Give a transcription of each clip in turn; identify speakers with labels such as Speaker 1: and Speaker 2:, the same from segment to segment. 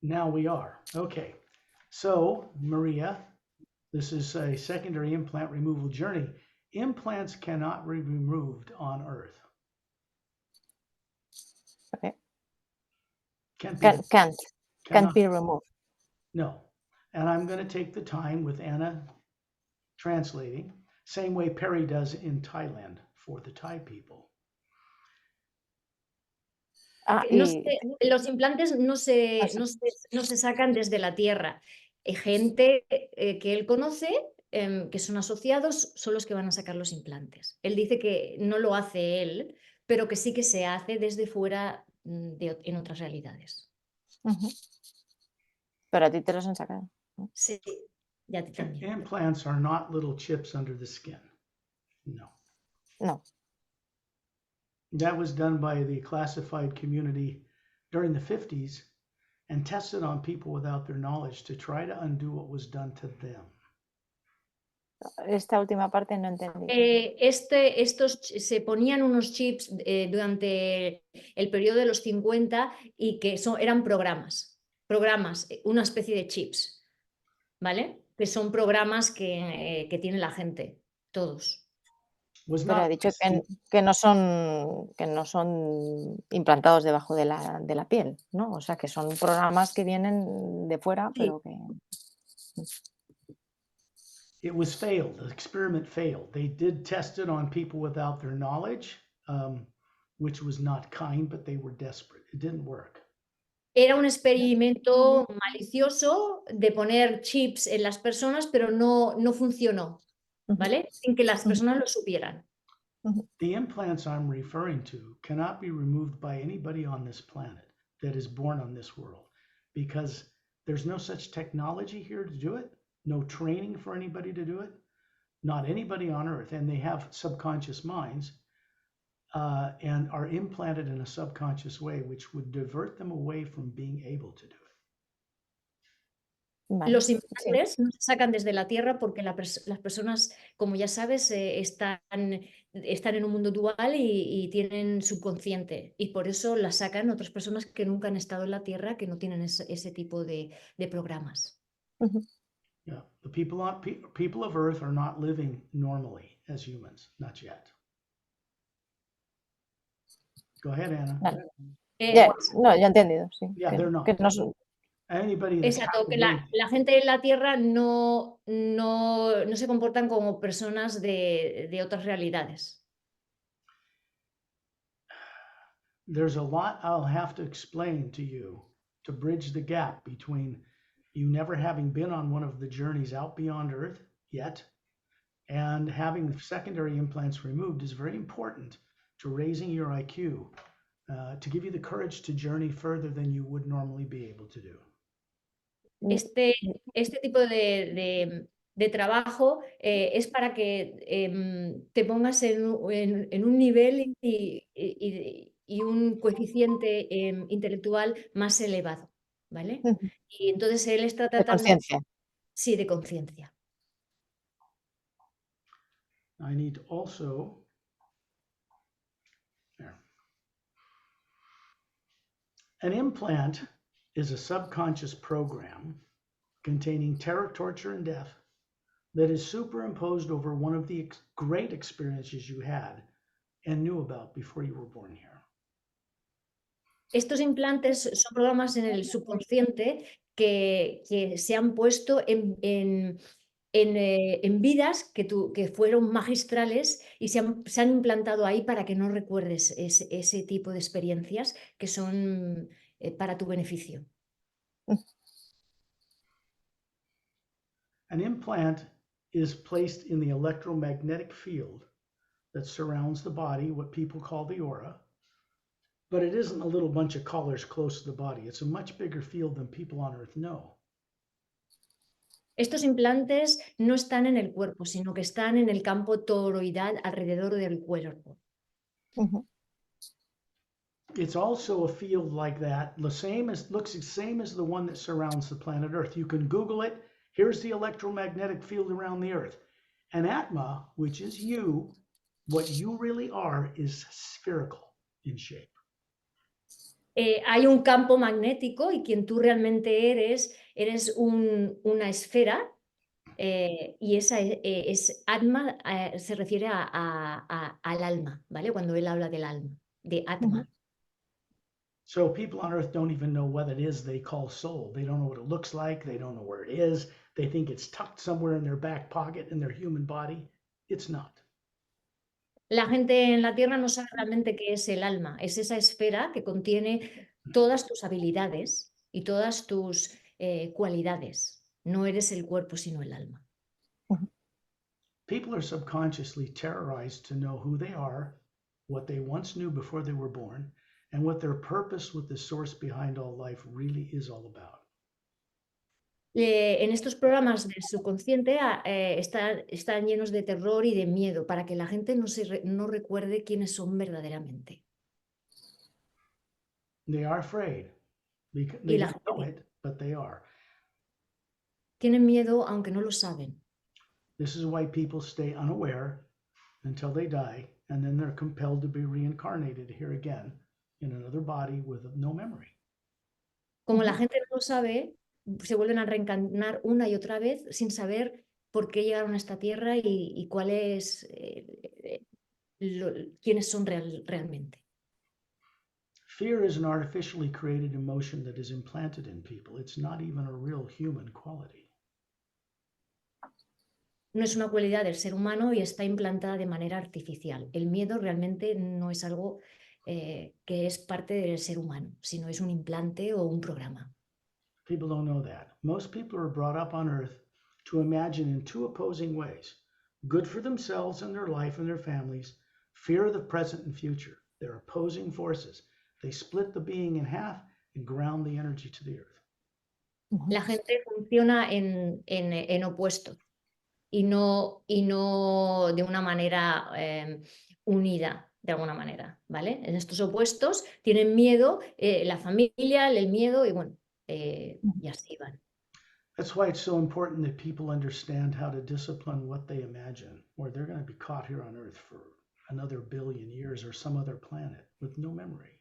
Speaker 1: Now we are. Okay. So, Maria, this is a secondary implant removal journey. Implants cannot be removed on Earth.
Speaker 2: Okay.
Speaker 1: Can't
Speaker 2: Can't be removed.
Speaker 1: No. And I'm going to take the time with Anna translating, same way Perry does in Thailand for the Thai people.
Speaker 3: Los implantes no se sacan desde la Tierra. Gente que él conoce, que son asociados, son los que van a sacar los implantes. Él dice que no lo hace él, pero que sí que se hace desde fuera en otras realidades.
Speaker 2: Pero a ti te los han sacado, ¿no?
Speaker 3: Sí, y a ti también.
Speaker 1: Implants are not little chips under the skin. No.
Speaker 2: No.
Speaker 1: That was done by the classified community during the 50s and tested on people without their knowledge to try to undo what was done to them.
Speaker 2: Esta última parte no entendí.
Speaker 3: Estos se ponían unos chips durante el periodo de los 50 y que eran programas, una especie de chips, ¿vale? Que son programas que tiene la gente, todos.
Speaker 2: Pero ha dicho que no son implantados debajo de la piel, ¿no? O sea, que son programas que vienen de fuera, sí. Pero que...
Speaker 1: It was failed. The experiment failed. They did test it on people without their knowledge, which was not kind, but they were desperate. It didn't work.
Speaker 3: Era un experimento malicioso de poner chips en las personas, pero no funcionó, ¿vale? Sin que las personas lo supieran.
Speaker 1: The implants I'm referring to cannot be removed by anybody on this planet that is born on this world because there's no such technology here to do it. No training for anybody to do it, not anybody on Earth, and they have subconscious minds and are implanted in a subconscious way, which would divert them away from being able to do it.
Speaker 3: Los implantes no se sacan desde la Tierra porque las personas, como ya sabes, están en un mundo dual y tienen subconsciente, y por eso las sacan otras personas que nunca han estado en la Tierra, que no tienen ese tipo de programas.
Speaker 1: Yeah, the people of Earth are not living normally as humans, not yet. Go ahead, Anna.
Speaker 2: No, ya he entendido, sí.
Speaker 1: Yeah, they're not.
Speaker 2: Que no son...
Speaker 3: Exacto, que la gente de la Tierra no se comportan como personas de otras realidades.
Speaker 1: There's a lot I'll have to explain to you to bridge the gap between you never having been on one of the journeys out beyond Earth yet, and having the secondary implants removed is very important to raising your IQ, to give you the courage to journey further than you would normally be able to do.
Speaker 3: Este tipo de trabajo es para que te pongas en un nivel y un coeficiente intelectual más elevado, ¿vale? Y entonces él está tratando...
Speaker 2: De conciencia.
Speaker 3: Sí, de conciencia.
Speaker 1: I need to also... There. An implant is a subconscious program containing terror, torture, and death that is superimposed over one of the great experiences you had and knew about before you were born here.
Speaker 3: Estos implantes son programas en el subconsciente que se han puesto en vidas que fueron magistrales y se han implantado ahí para que no recuerdes ese tipo de experiencias que son para tu beneficio.
Speaker 1: An implant is placed in the electromagnetic field that surrounds the body, what people call the aura, but it isn't a little bunch of collars close to the body. It's a much bigger field than people on Earth know.
Speaker 3: Estos implantes no están en el cuerpo, sino que están en el campo toroidal alrededor del cuerpo.
Speaker 1: It's also a field like that, looks the same as the one that surrounds the planet Earth. You can Google it. Here's the electromagnetic field around the Earth. And Atma, which is you, what you really are is spherical in shape.
Speaker 3: hay un campo magnético y quien tú realmente eres una esfera y esa es Atma, se refiere al alma, ¿vale? Cuando él habla del alma, de Atma.
Speaker 1: So people on earth don't even know what it is they call soul. They don't know what it looks like. They don't know where it is. They think it's tucked somewhere in their back pocket in their human body. It's not.
Speaker 3: La gente en la Tierra no sabe realmente qué es el alma. Es esa esfera que contiene todas tus habilidades y todas tus cualidades. No eres el cuerpo, sino el alma.
Speaker 1: People are subconsciously terrorized to know who they are, what they once knew before they were born, and what their purpose with the source behind all life really is all about.
Speaker 3: En estos programas del subconsciente están llenos de terror y de miedo para que la gente no recuerde quiénes son verdaderamente.
Speaker 1: They are afraid. They
Speaker 3: Y la
Speaker 1: don't know
Speaker 3: gente
Speaker 1: it, but they are.
Speaker 3: tienen miedo aunque no lo saben.
Speaker 1: This is why people stay unaware until they die, and then they're compelled to be reincarnated here again in another body with no memory.
Speaker 3: Como la gente no lo sabe, se vuelven a reencarnar una y otra vez sin saber por qué llegaron a esta tierra y quiénes son realmente.
Speaker 1: Fear is an artificially created emotion that is implanted in people. It's not even a real human quality.
Speaker 3: No es una cualidad del ser humano y está implantada de manera artificial. El miedo realmente no es algo que es parte del ser humano, sino es un implante o un programa.
Speaker 1: People don't know that. Most people are brought up on earth to imagine in two opposing ways: good for themselves and their life and their families, fear of the present and future. They're opposing forces. They split the being in half and ground the energy to the earth.
Speaker 3: La gente funciona en opuestos y no de una manera unida, de alguna manera, ¿vale? En estos opuestos tienen miedo, la familia, el miedo y bueno, y así van.
Speaker 1: That's why it's so important that people understand how to discipline what they imagine, or they're going to be caught here on Earth for another billion years or some other planet with no memory.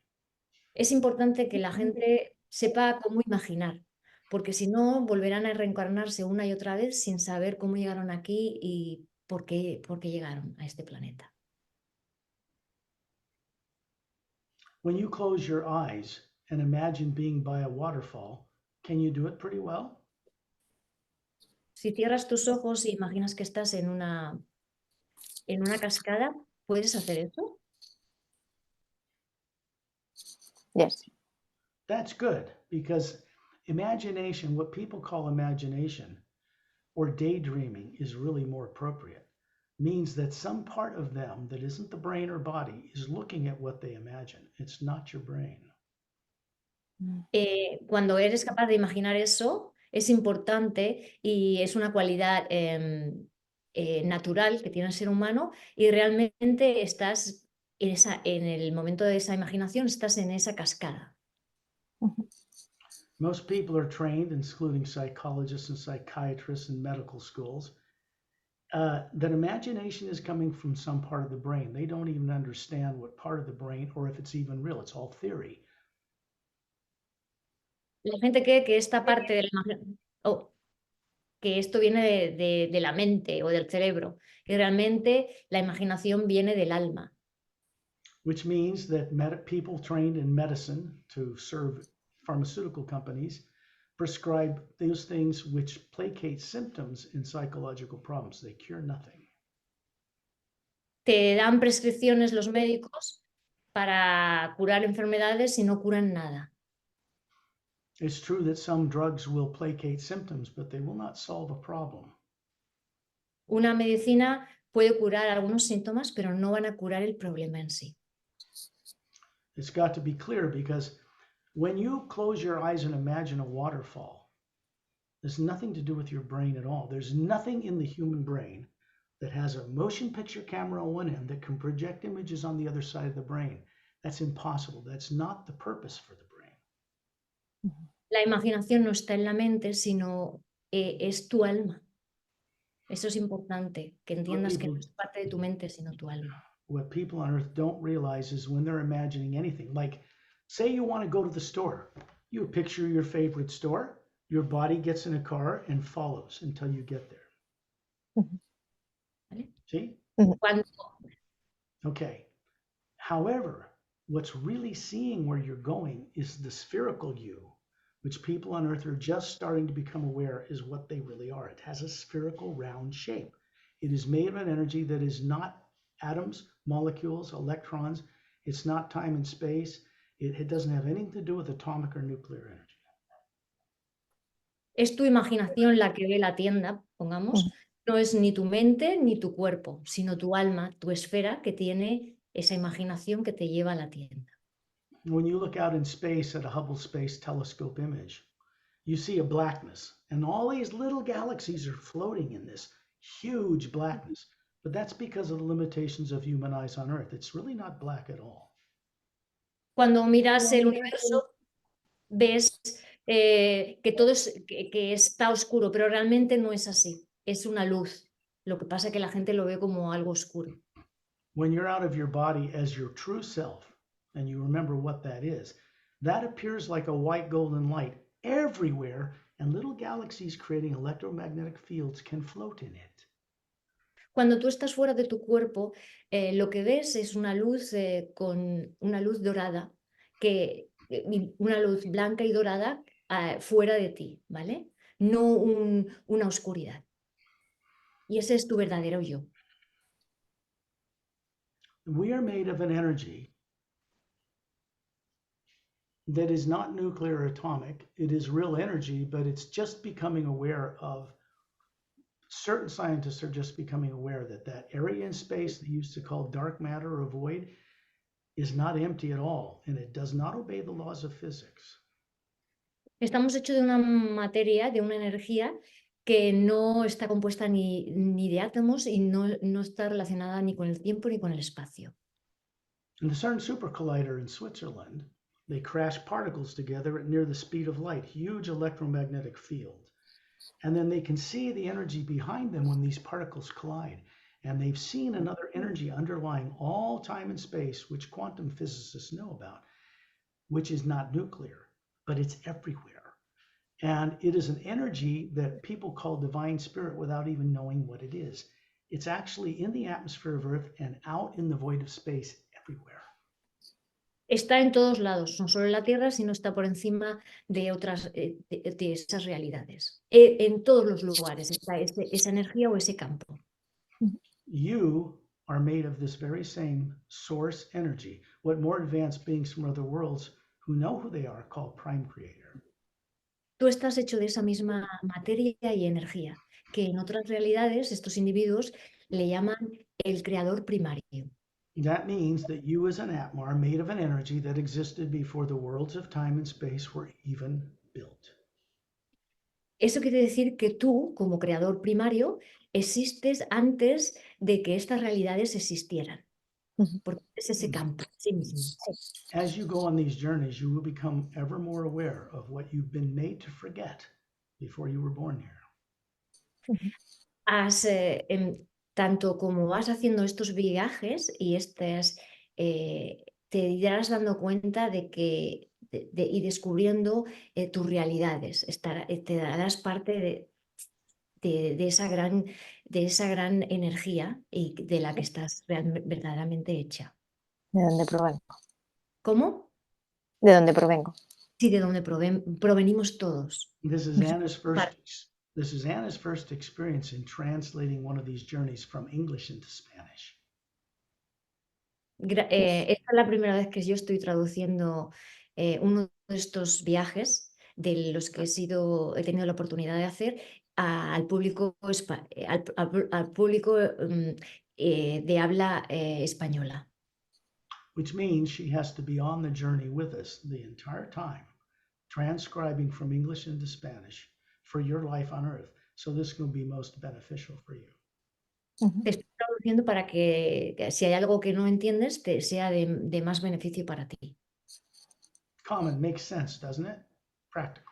Speaker 3: Es importante que la gente sepa cómo imaginar, porque si no volverán a reencarnarse una y otra vez sin saber cómo llegaron aquí y por qué llegaron a este planeta.
Speaker 1: When you close your eyes and imagine being by a waterfall, can you do it pretty well?
Speaker 3: Si cierras tus ojos e imaginas que estás en una cascada, ¿puedes hacer eso?
Speaker 2: Yes.
Speaker 1: That's good, because imagination, what people call imagination or daydreaming, is really more appropriate. Means that some part of them that isn't the brain or body is looking at what they imagine. It's not your brain.
Speaker 3: Cuando eres capaz de imaginar eso, es importante y es una cualidad natural que tiene el ser humano y realmente estás en el momento de esa imaginación, estás en esa cascada.
Speaker 1: Most people are trained, including psychologists and psychiatrists in medical schools, that imagination is coming from some part of the brain. They don't even understand what part of the brain or if it's even real. It's all theory.
Speaker 3: La gente cree que esta parte de la imaginación, que esto viene de la mente o del cerebro, y realmente la imaginación viene del alma.
Speaker 1: Which means that people trained in medicine to serve pharmaceutical companies prescribe those things which placate symptoms in psychological problems. They cure nothing.
Speaker 3: Te dan prescripciones los médicos para curar enfermedades y no curan nada.
Speaker 1: It's true that some drugs will placate symptoms, but they will not solve a problem.
Speaker 3: Una medicina puede curar algunos síntomas, pero no van a curar el problema en sí.
Speaker 1: It's got to be clear, because when you close your eyes and imagine a waterfall, there's nothing to do with your brain at all. There's nothing in the human brain that has a motion picture camera on one end that can project images on the other side of the brain. That's impossible. That's not the purpose for the brain.
Speaker 3: La imaginación no está en la mente, sino es tu alma. Eso es importante, que entiendas que no es parte de tu mente, sino tu alma.
Speaker 1: What people on earth don't realize is when they're imagining anything, like Say you want to go to the store. You picture your favorite store. Your body gets in a car and follows until you get there.
Speaker 3: ¿vale?
Speaker 1: See?
Speaker 3: Cuando,
Speaker 1: Okay. However, what's really seeing where you're going is the spherical you, which people on Earth are just starting to become aware is what they really are. It has a spherical round shape. It is made of an energy that is not atoms, molecules, electrons. It's not time and space. It doesn't have anything to do with atomic or nuclear energy.
Speaker 3: es tu imaginación la que ve la tienda, pongamos, no es ni tu mente ni tu cuerpo, sino tu alma, tu esfera que tiene esa imaginación que te lleva a la tienda.
Speaker 1: When you look out in space at a Hubble Space Telescope image, you see a blackness, and all these little galaxies are floating in this huge blackness. But that's because of the limitations of human eyes on Earth. It's really not black at all.
Speaker 3: Cuando miras el universo, ves que todo que está oscuro, pero realmente no es así. Es una luz. Lo que pasa es que la gente lo ve como algo oscuro.
Speaker 1: When you're out of your body as your true self, and you remember what that is, that appears like a white golden light everywhere, and little galaxies creating electromagnetic fields can float in it.
Speaker 3: Cuando tú estás fuera de tu cuerpo, lo que ves es una luz con una luz dorada, una luz blanca y dorada fuera de ti, ¿vale? No una oscuridad. Y ese es tu verdadero yo.
Speaker 1: We are made of an energy that is not nuclear or atomic. It is real energy, but it's just becoming aware of, certain scientists are just becoming aware that that area in space they used to call dark matter or void is not empty at all, and it does not obey the laws of physics.
Speaker 3: Estamos hechos de una materia, de una energía que no está compuesta ni de átomos y no está relacionada ni con el tiempo ni con el espacio.
Speaker 1: In the CERN Super Collider in Switzerland, they crash particles together at near the speed of light, huge electromagnetic field. And then they can see the energy behind them when these particles collide. And they've seen another energy underlying all time and space, which quantum physicists know about, which is not nuclear, but it's everywhere. And it is an energy that people call divine spirit without even knowing what it is. It's actually in the atmosphere of Earth and out in the void of space everywhere.
Speaker 3: Está en todos lados, no solo en la Tierra, sino está por encima de otras de esas realidades. En todos los lugares está esa energía o ese campo.
Speaker 1: You are made of this very same source energy, what more advanced beings from other worlds who know who they are call prime creator.
Speaker 3: Tú estás hecho de esa misma materia y energía, que en otras realidades estos individuos le llaman el creador primario.
Speaker 1: That means that you as an Atma are made of an energy that existed before the worlds of time and space were even built.
Speaker 3: Eso quiere decir que tú, como creador primario, existes antes de que estas realidades existieran. Porque es ese campo, sí mismo.
Speaker 1: As you go on these journeys, you will become ever more aware of what you've been made to forget before you were born here.
Speaker 3: Tanto como vas haciendo estos viajes y te irás dando cuenta de que y descubriendo tus realidades. Te darás parte de esa gran energía y de la que estás verdaderamente hecha.
Speaker 2: ¿De dónde provengo?
Speaker 3: ¿Cómo?
Speaker 2: ¿De dónde provengo?
Speaker 3: Sí, de donde provenimos todos.
Speaker 1: This is Anna's first experience in translating one of these journeys from English into Spanish.
Speaker 3: Esta es la primera vez que yo estoy traduciendo uno de estos viajes de los que he tenido la oportunidad de hacer al público, al público de habla española.
Speaker 1: Which means she has to be on the journey with us the entire time, transcribing from English into Spanish for your life on Earth. So this will be most beneficial for you.
Speaker 3: Te estoy traduciendo para que si hay algo que no entiendes, te sea de más beneficio para ti.
Speaker 1: Common, makes sense, doesn't it? Practical.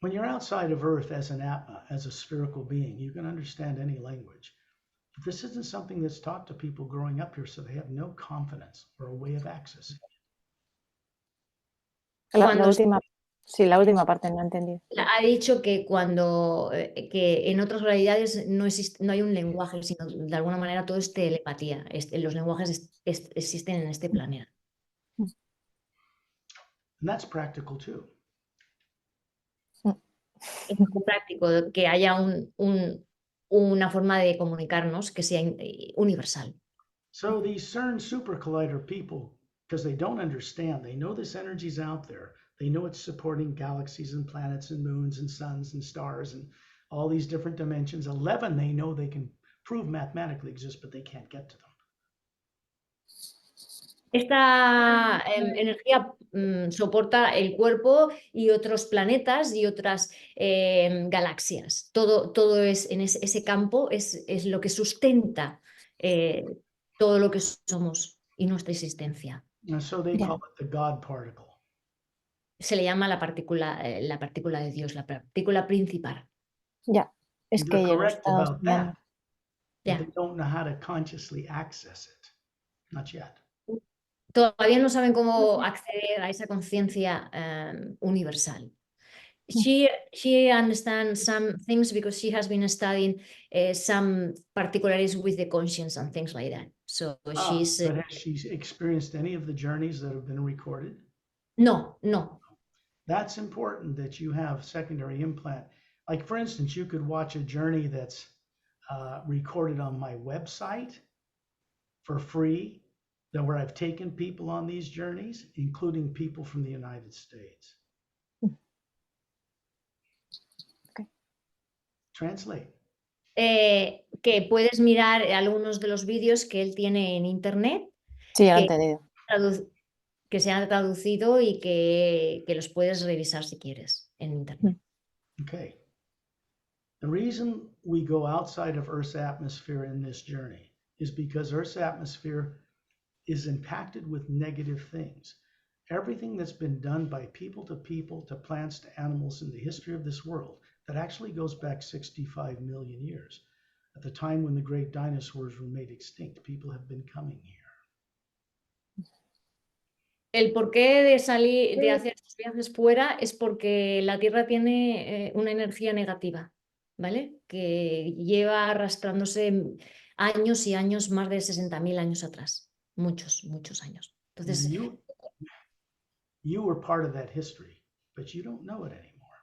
Speaker 1: When you're outside of Earth as an Atma, as a spherical being, you can understand any language. But this isn't something that's taught to people growing up here, so they have no confidence or a way of accessing it.
Speaker 2: La última, sí, la última parte no he entendido.
Speaker 3: Ha dicho que cuando que en otras realidades no hay un lenguaje, sino de alguna manera todo es telepatía. Los lenguajes existen en este planeta.
Speaker 1: And that's practical too.
Speaker 3: Es muy práctico que haya una forma de comunicarnos que sea universal.
Speaker 1: So these CERN super collider people, because they don't understand, they know this energy's out there. They know it's supporting galaxies and planets and moons and suns and stars and all these different dimensions. 11 they know they can prove mathematically exist, but they can't get to them.
Speaker 3: Esta energía soporta el cuerpo y otros planetas y otras galaxias. Todo es en ese campo es lo que sustenta todo lo que somos y nuestra existencia.
Speaker 1: And so they call it the God particle.
Speaker 3: Se le llama la partícula de Dios, la partícula principal.
Speaker 2: Ya, es
Speaker 1: They're
Speaker 2: que yo lo he
Speaker 1: correct
Speaker 2: estado
Speaker 1: about that,
Speaker 3: Ya.
Speaker 1: but they don't know how to consciously access it. Not yet.
Speaker 3: Todavía no saben cómo acceder a esa conciencia universal. She understands some things because she has been studying some particularities with the conscience and things like that. So she's
Speaker 1: But has she experienced any of the journeys that have been recorded?
Speaker 3: no.
Speaker 1: That's important that you have secondary implant. Like for instance, you could watch a journey that's recorded on my website for free, where I've taken people on these journeys, including people from the United States.
Speaker 2: Okay.
Speaker 1: Translate.
Speaker 3: Que puedes mirar algunos de los vídeos que él tiene en internet.
Speaker 2: Sí, ya lo he entendido.
Speaker 3: Que se han traducido y que los puedes revisar si quieres en internet.
Speaker 1: Okay. The reason we go outside of Earth's atmosphere in this journey is because Earth's atmosphere is impacted with negative things. Everything that's been done by people, to plants, to animals in the history of this world, that actually goes back 65 million years. At the time when the great dinosaurs were made extinct, people have been coming here.
Speaker 3: El porqué de hacer estos viajes fuera es porque la Tierra tiene una energía negativa, ¿vale? Que lleva arrastrándose años y años, más de 60.000 años atrás. Muchos años. Entonces,
Speaker 1: you were part of that history, but you don't know it anymore.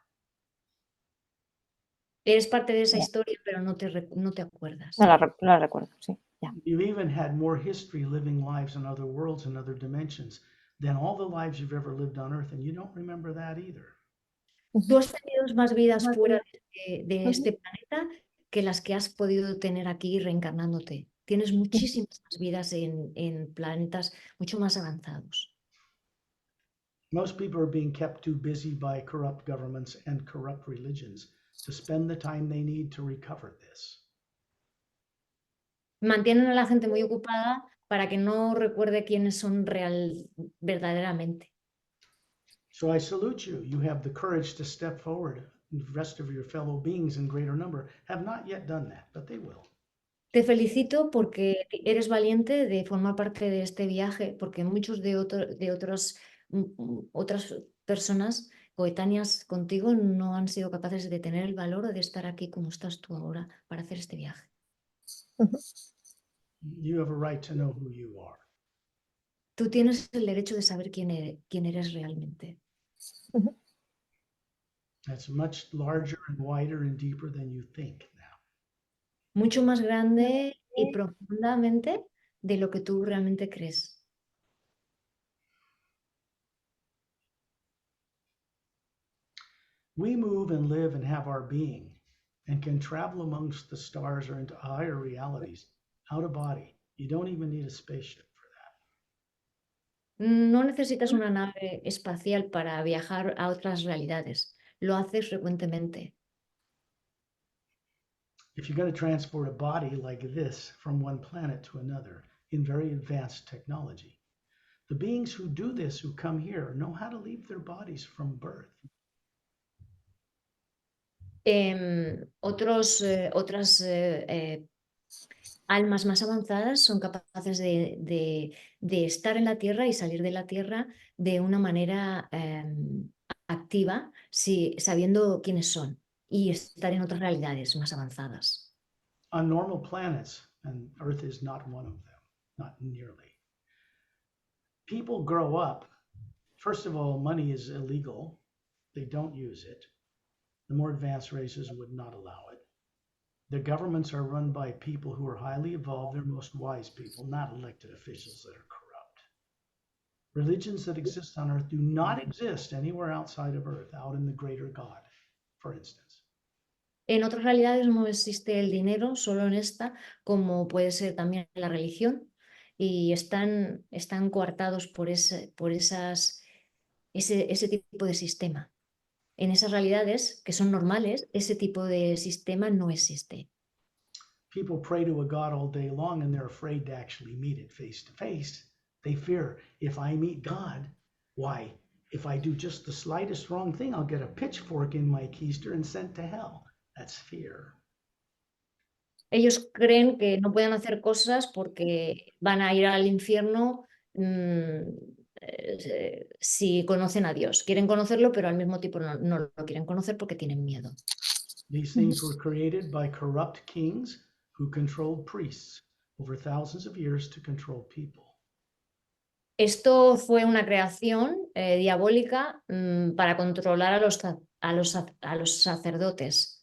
Speaker 3: Eres parte de esa historia, pero no te acuerdas.
Speaker 2: No la recuerdo, sí. Ya.
Speaker 1: You've even had more history living lives in other worlds and other dimensions than all the lives you've ever lived on Earth, and you don't remember that either.
Speaker 3: Tú has tenido más vidas fuera de este planeta que las que has podido tener aquí reencarnándote. Tienes muchísimas más vidas en planetas mucho más avanzados.
Speaker 1: Most people are being kept too busy by corrupt governments and corrupt religions to spend the time they need to recover this.
Speaker 3: Mantienen a la gente muy ocupada para que no recuerde quiénes son verdaderamente.
Speaker 1: So I salute you. You have the courage to step forward. The rest of your fellow beings in greater number have not yet done that, but they will.
Speaker 3: Te felicito porque eres valiente de formar parte de este viaje, porque muchos de otras personas coetáneas contigo no han sido capaces de tener el valor de estar aquí como estás tú ahora para hacer este viaje.
Speaker 1: You have a right to know who you are.
Speaker 3: Tú tienes el derecho de saber quién eres realmente.
Speaker 1: That's much larger and wider and deeper than you think now.
Speaker 3: Mucho más grande y profundamente de lo que tú realmente crees.
Speaker 1: We move and live and have our being and can travel amongst the stars or into higher realities out of body. You don't even need a spaceship for that.
Speaker 3: No necesitas una nave espacial para viajar a otras realidades. Lo haces frecuentemente.
Speaker 1: If you're going to transport a body like this from one planet to another in very advanced technology, the beings who do this, who come here, know how to leave their bodies from birth.
Speaker 3: Otras Almas más avanzadas son capaces de estar en la Tierra y salir de la Tierra de una manera activa, sabiendo quiénes son y estar en otras realidades más avanzadas.
Speaker 1: On normal planets, and Earth is not one of them, not nearly. People grow up, first of all, money is illegal. They don't use it. The more advanced races would not allow it. The governments are run by people who are highly evolved. They're most wise people, not elected officials that are corrupt. Religions that exist on Earth do not exist anywhere outside of Earth, out in the greater God, for instance.
Speaker 3: En otras realidades no existe el dinero, solo en esta, como puede ser también la religión, y están coartados por ese tipo de sistema. En esas realidades que son normales, ese tipo de sistema no existe.
Speaker 1: People pray to a God all day long and they're afraid to actually meet it face to face. They fear, if I meet God, why, if I do just the slightest wrong thing, I'll get a pitchfork in my keister and sent to hell. That's fear.
Speaker 3: Ellos creen que no pueden hacer cosas porque van a ir al infierno si conocen a Dios. Quieren conocerlo, pero al mismo tiempo no lo quieren conocer porque tienen miedo.
Speaker 1: These things were created by corrupt kings who controlled priests over thousands of years to control people.
Speaker 3: Esto fue una creación diabólica para controlar a los sacerdotes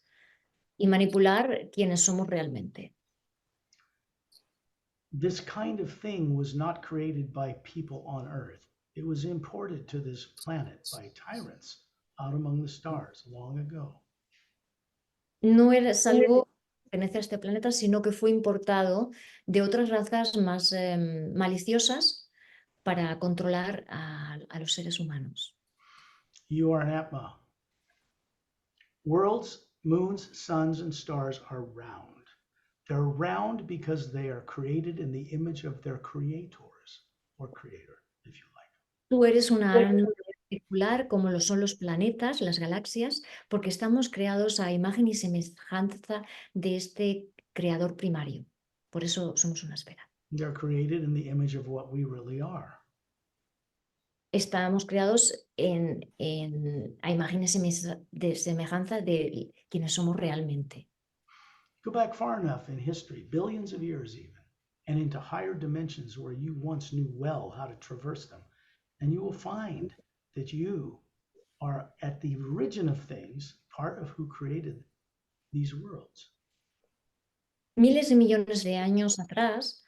Speaker 3: y manipular quienes somos realmente.
Speaker 1: This kind of thing was not created by people on Earth. It was imported to this planet by tyrants out among the stars long ago.
Speaker 3: No es algo que pertenece a este planeta, sino que fue importado de otras razas más maliciosas para controlar a los seres humanos.
Speaker 1: You are an Atma. Worlds, moons, suns, and stars are round. They're round because they are created in the image of their creators or creator, if you like.
Speaker 3: Tú eres una alma circular como lo son los planetas, las galaxias, porque estamos creados a imagen y semejanza de este creador primario. Por eso somos una esfera.
Speaker 1: They're created in the image of what we really are.
Speaker 3: Estamos creados a imagen y semejanza de quienes somos realmente.
Speaker 1: Go back far enough in history, billions of years even, and into higher dimensions where you once knew well how to traverse them, and you will find that you are at the origin of things, part of who created these worlds.
Speaker 3: Miles de millones de años atrás,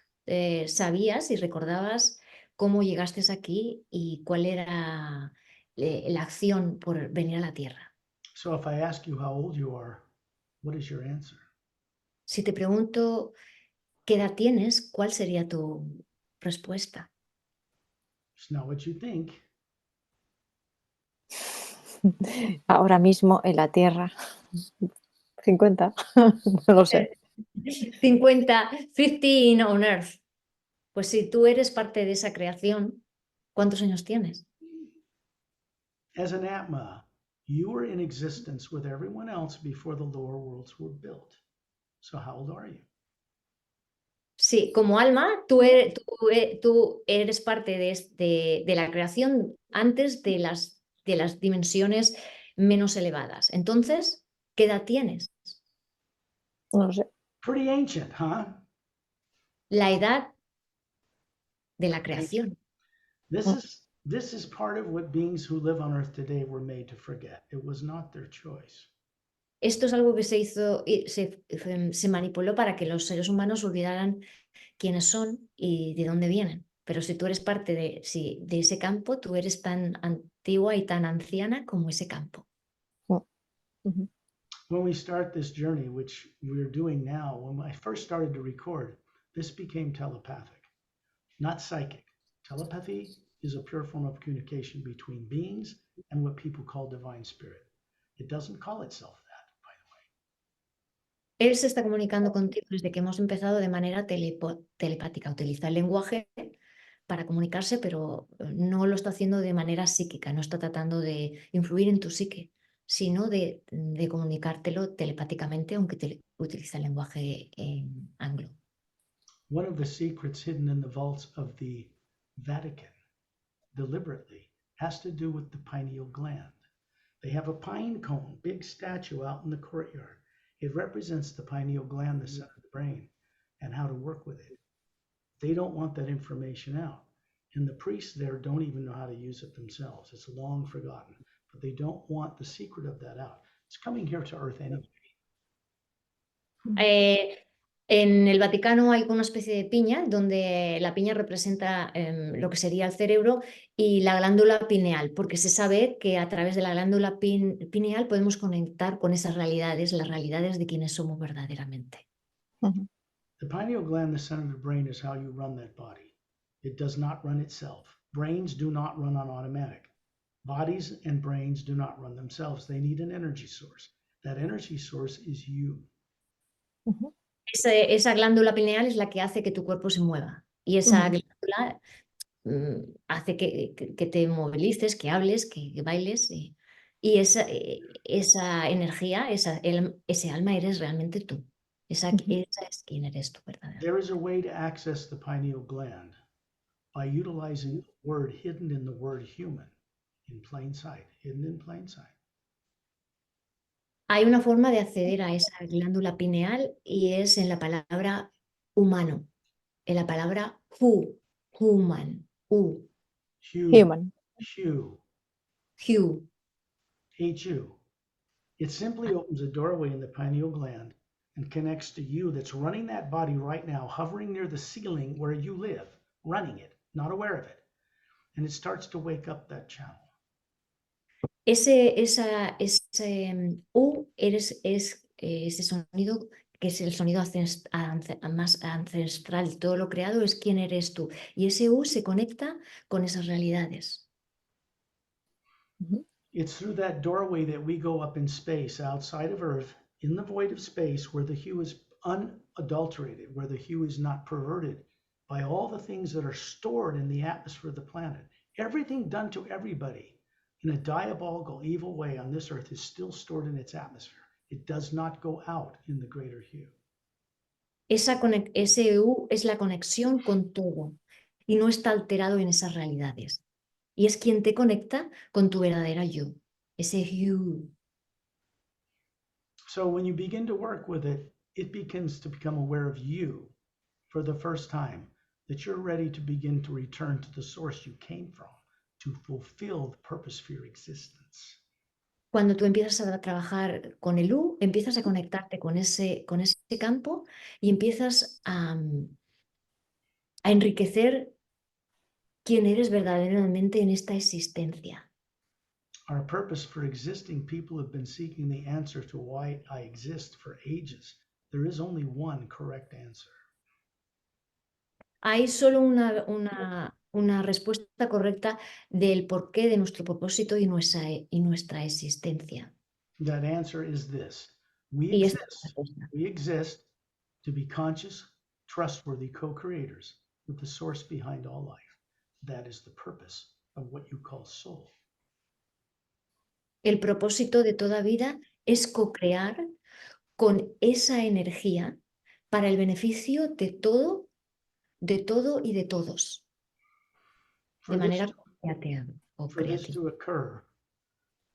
Speaker 3: sabías y recordabas cómo llegaste aquí y cuál era la acción por venir a la Tierra.
Speaker 1: So if I ask you how old you are, what is your answer?
Speaker 3: Si te pregunto qué edad tienes, ¿cuál sería tu respuesta?
Speaker 1: It's not what you think.
Speaker 2: Ahora mismo en la Tierra, 50, no lo sé.
Speaker 3: 50 on Earth. Pues si tú eres parte de esa creación, ¿cuántos años tienes?
Speaker 1: As an Atma, you were in existence with everyone else before the lower worlds were built. So how old are you?
Speaker 3: Sí, como alma, tú eres parte de la creación antes de las dimensiones menos elevadas. Entonces, ¿qué edad tienes?
Speaker 2: No lo sé.
Speaker 1: Pretty ancient, huh?
Speaker 3: La edad de la creación.
Speaker 1: This is part of what beings who live on Earth today were made to forget. It was not their choice.
Speaker 3: Esto es algo que se hizo, se manipuló para que los seres humanos olvidaran quiénes son y de dónde vienen. Pero si tú eres parte de ese campo, tú eres tan antigua y tan anciana como ese campo.
Speaker 2: Ujú.
Speaker 1: When we start this journey, which we're doing now, when I first started to record, this became telepathic, not psychic. Telepathy is a pure form of communication between beings and what people call divine spirit. It doesn't call itself that, by the way.
Speaker 3: Él se está comunicando contigo desde que hemos empezado de manera telepática. Utiliza el lenguaje para comunicarse, pero no lo está haciendo de manera psíquica, no está tratando de influir en tu psique. sino de comunicártelo telepáticamente, aunque utiliza el lenguaje anglo.
Speaker 1: One of the secrets hidden in the vaults of the Vatican, deliberately, has to do with the pineal gland. They have a pine cone, big statue out in the courtyard. It represents the pineal gland, the center of the brain, and how to work with it. They don't want that information out. And the priests there don't even know how to use it themselves. It's long forgotten. But they don't want the secret of that out. It's coming here to Earth anyway.
Speaker 3: En el Vaticano hay una especie de piña donde la piña representa lo que sería el cerebro y la glándula pineal, porque se sabe que a través de la glándula pineal podemos conectar con esas realidades, las realidades de quienes somos verdaderamente.
Speaker 1: The pineal gland, the center of the brain, is how you run that body. It does not run itself. Brains do not run on automatic. Bodies and brains do not run themselves. They need an energy source. That energy source is you.
Speaker 3: Esa glándula pineal es la que hace que tu cuerpo se mueva y esa glándula hace que te movilices, que hables, que bailes y esa energía, ese alma eres realmente tú. Esa es quien eres tú verdaderamente.
Speaker 1: There is a way to access the pineal gland by utilizing a word hidden in the word human, in plain sight, hidden in plain sight.
Speaker 3: Hay una forma de acceder a esa glándula pineal y es en la palabra humano, en la palabra human,
Speaker 2: Human.
Speaker 1: Hu. H-U. It simply opens a doorway in the pineal gland and connects to you that's running that body right now, hovering near the ceiling where you live, running it, not aware of it. And it starts to wake up that channel.
Speaker 3: Ese U es ese sonido que es el sonido más ancestral de todo lo creado, es quién eres tú. Y ese U se conecta con esas realidades.
Speaker 1: It's through that doorway that we go up in space, outside of Earth, in the void of space, where the hue is unadulterated, where the hue is not perverted by all the things that are stored in the atmosphere of the planet. Everything done to everybody in a diabolical, evil way on this earth is still stored in its atmosphere. It does not go out in the greater hue.
Speaker 3: Ese U es la conexión con todo y no está alterado en esas realidades. Y es quien te conecta con tu verdadera yo, ese hue.
Speaker 1: So when you begin to work with it, it begins to become aware of you for the first time, that you're ready to begin to return to the source you came from, to fulfill the purpose for your existence.
Speaker 3: Cuando tú empiezas a trabajar con el U, empiezas a conectarte con ese campo y empiezas a enriquecer quién eres verdaderamente en esta existencia.
Speaker 1: Our purpose for existing, people have been seeking the answer to why I exist for ages. There is only one correct answer.
Speaker 3: Hay solo una respuesta correcta del porqué de nuestro propósito y nuestra existencia.
Speaker 1: That answer is this. We
Speaker 3: Y esta
Speaker 1: exist to be conscious, trustworthy co-creators with the source behind all life. That is the purpose of what you call soul.
Speaker 3: El propósito de toda vida es co-crear con esa energía para el beneficio de todo y de todos. De manera creativa.
Speaker 1: For this to occur,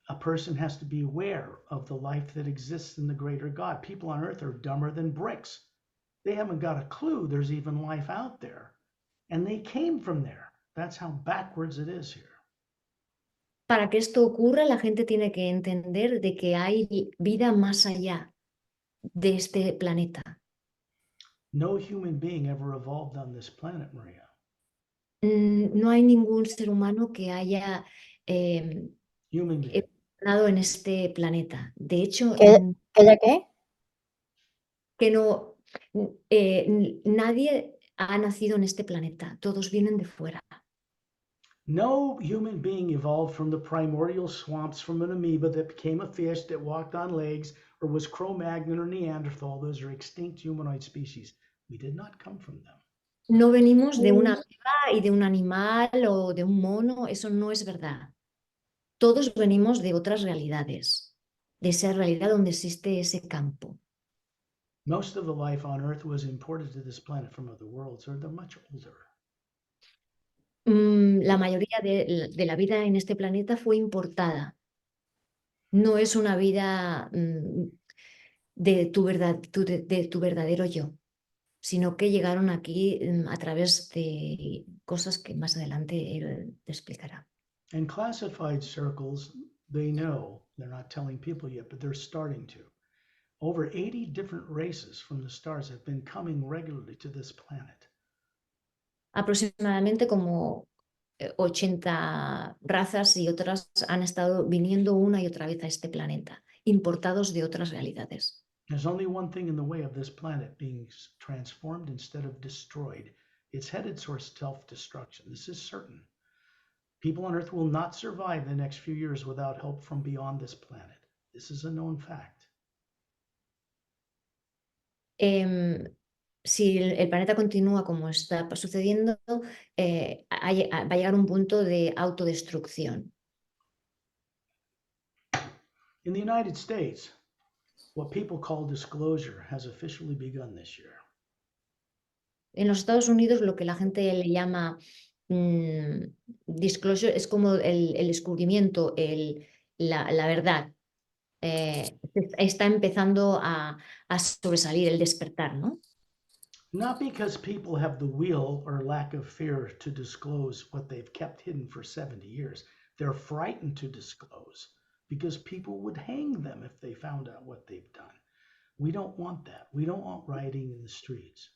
Speaker 1: a person has to be aware of the life that exists in the greater God. People on earth are dumber than bricks. They haven't got a clue there's even life out there. And they came from there. That's how backwards it is here.
Speaker 3: Para que esto ocurra, la gente tiene que entender de que hay vida más allá de este planeta.
Speaker 1: No human being ever evolved on this planet, Maria.
Speaker 3: No hay ningún ser humano que haya evolucionado en este planeta. De hecho,
Speaker 2: ¿qué?
Speaker 3: Que no, nadie ha nacido en este planeta. Todos vienen de fuera.
Speaker 1: No human being evolved from the primordial swamps from an amoeba that became a fish that walked on legs or was Cro-Magnon or Neanderthal. Those are extinct humanoid species. We did not come from them.
Speaker 3: No venimos de una amoeba y de un animal o de un mono. Eso no es verdad. Todos venimos de otras realidades. de esa realidad donde existe ese campo.
Speaker 1: Most of the life on Earth was imported to this planet from other worlds, or they're much older.
Speaker 3: La mayoría de la vida en este planeta fue importada. No es una vida de tu verdadero yo, sino que llegaron aquí a través de cosas que más adelante él te explicará.
Speaker 1: In classified circles, they know, they're not telling people yet, but they're starting to. Over 80 different races from the stars have been coming regularly to this planet.
Speaker 3: Aproximadamente como 80 razas y otras han estado viniendo una y otra vez a este planeta, importados de otras realidades.
Speaker 1: There's only one thing in the way of this planet being transformed instead of destroyed. It's headed towards self-destruction. This is certain. People on Earth will not survive the next few years without help from beyond this planet. This is a known fact.
Speaker 3: Si el planeta continúa como está sucediendo, va a llegar un punto de autodestrucción.
Speaker 1: In the United States, what people call disclosure has officially begun this year.
Speaker 3: En los Estados Unidos lo que la gente le llama disclosure es como el descubrimiento, la verdad. Está empezando a sobresalir el despertar, ¿no?
Speaker 1: Not because people have the will or lack of fear to disclose what they've kept hidden for 70 years. They're frightened to disclose because people would hang them if they found out what they've done. We don't want that. We don't want rioting in the streets.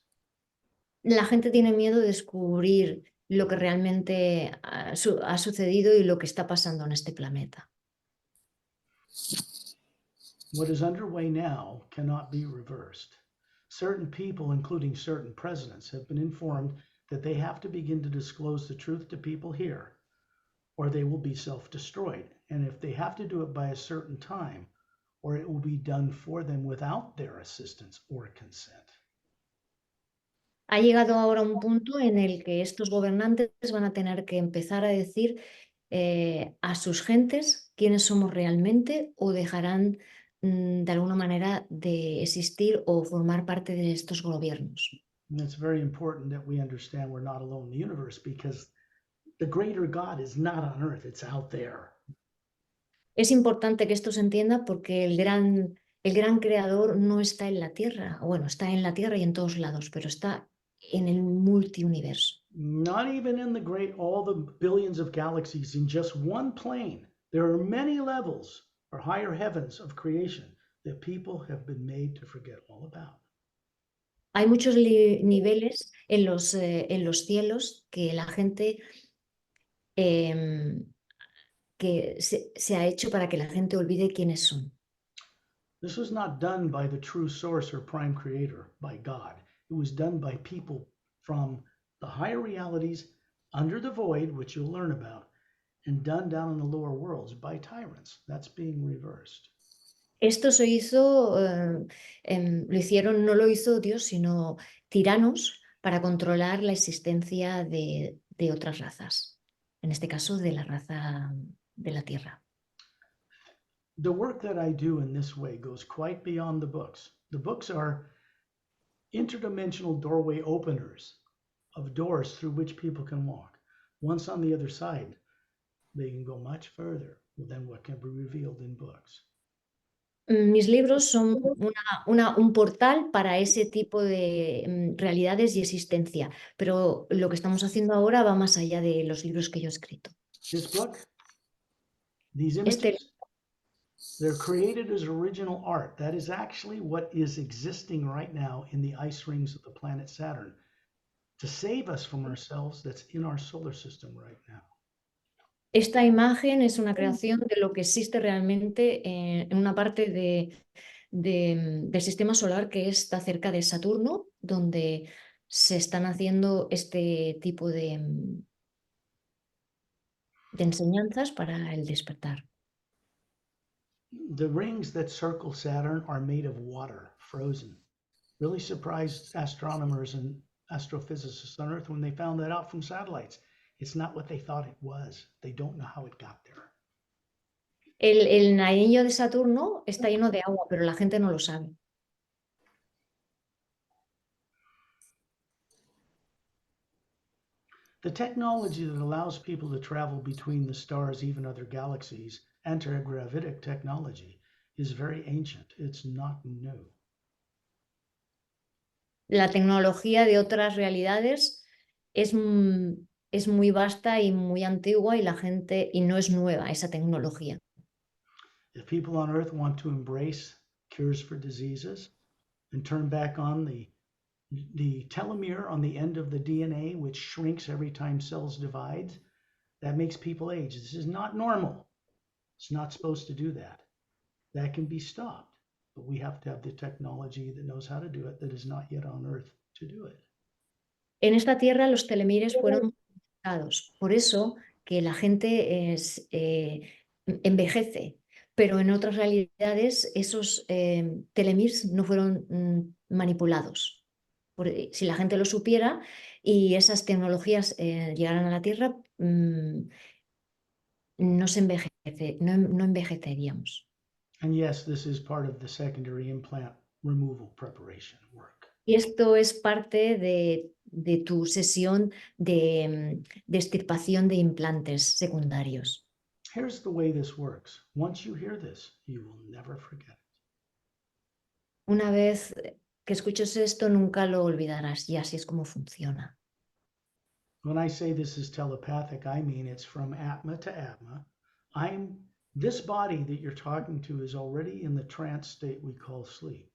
Speaker 3: La gente tiene miedo de descubrir lo que realmente ha sucedido y lo que está pasando en este planeta.
Speaker 1: What is underway now cannot be reversed. Certain people, including certain presidents, have been informed that they have to begin to disclose the truth to people here, or they will be self-destroyed. And if they have to do it by a certain time, or it will be done for them without their assistance or consent.
Speaker 3: Ha llegado ahora un punto en el que estos gobernantes van a tener que empezar a decir a sus gentes quiénes somos realmente o dejarán de alguna manera de existir o formar parte de estos gobiernos.
Speaker 1: And it's very important that we understand we're not alone in the universe because the greater God is not on earth, it's out there.
Speaker 3: Es importante que esto se entienda porque el gran creador no está en la Tierra. Bueno, está en la Tierra y en todos lados, pero está en el multiuniverso.
Speaker 1: Not even in all the billions of galaxies in just one plane. There are many levels or higher heavens of creation that people have been made to forget all about.
Speaker 3: Hay muchos niveles en los cielos que la gente que se ha hecho para que la gente olvide quiénes son.
Speaker 1: This was not done by the true source or prime creator, by God. It was done by people from the higher realities under the void, which you'll learn about, and done down in the lower worlds by tyrants. That's being reversed.
Speaker 3: Esto se hizo, no lo hizo Dios, sino tiranos para controlar la existencia de otras razas. En este caso, de la raza de la Tierra.
Speaker 1: The work that I do in this way goes quite beyond the books. The books are interdimensional doorway openers of doors through which people can walk. Once on the other side, they can go much further than what can be revealed in books.
Speaker 3: Mis libros son un portal para ese tipo de realidades y existencia, pero lo que estamos haciendo ahora va más allá de los libros que yo he escrito.
Speaker 1: This book, these images, they're created as original art. That is actually what is existing right now in the ice rings of the planet Saturn to save us from ourselves that's in our solar system right now.
Speaker 3: Esta imagen es una creación de lo que existe realmente en una parte del sistema solar que está cerca de Saturno, donde se están haciendo este tipo de enseñanzas para el despertar.
Speaker 1: The rings that circle Saturn are made of water, frozen. Really surprised astronomers and astrophysicists on Earth when they found that out from satellites. It's not what they thought it was. They don't know how it got there.
Speaker 3: El anillo de Saturno está lleno de agua, pero la gente no lo sabe.
Speaker 1: The technology that allows people to travel between the stars, even other galaxies, anti-gravitic technology, is very ancient. It's not new.
Speaker 3: La tecnología de otras realidades es muy vasta y muy antigua y la gente, y no es nueva esa tecnología.
Speaker 1: If people on Earth want to embrace cures for diseases and turn back on the telomere on the end of the DNA, which shrinks every time cells divide, that makes people age. This is not normal. It's not supposed to do that. That can be stopped, but we have to have the technology that knows how to do it that is not yet on Earth to do it.
Speaker 3: En esta tierra los telomeres fueron modificados, por eso que la gente envejece, pero en otras realidades esos telomeres no fueron manipulados. Si la gente lo supiera y esas tecnologías llegaran a la Tierra, no envejeceríamos.
Speaker 1: And yes, this is part of the secondary implant removal preparation work.
Speaker 3: Y esto es parte de tu sesión de extirpación de implantes secundarios.
Speaker 1: Here's the way this works. Once you hear this, you will never forget it.
Speaker 3: Una vez que escuches esto, nunca lo olvidarás, y así es como funciona.
Speaker 1: When I say this is telepathic, I mean it's from Atma to Atma. This body that you're talking to is already in the trance state we call sleep.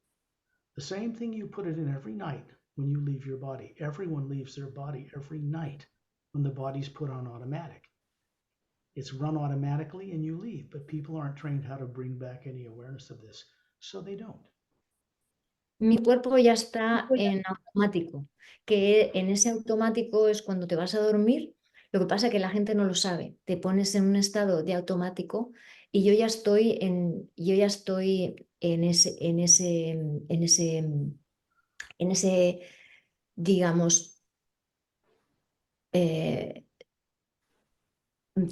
Speaker 1: The same thing you put it in every night when you leave your body. Everyone leaves their body every night when the body's put on automatic. It's run automatically and you leave, but people aren't trained how to bring back any awareness of this, so they don't.
Speaker 3: Mi cuerpo ya está en automático, que en ese automático es cuando te vas a dormir. Lo que pasa es que la gente no lo sabe. Te pones en un estado de automático y yo ya estoy en ese, digamos,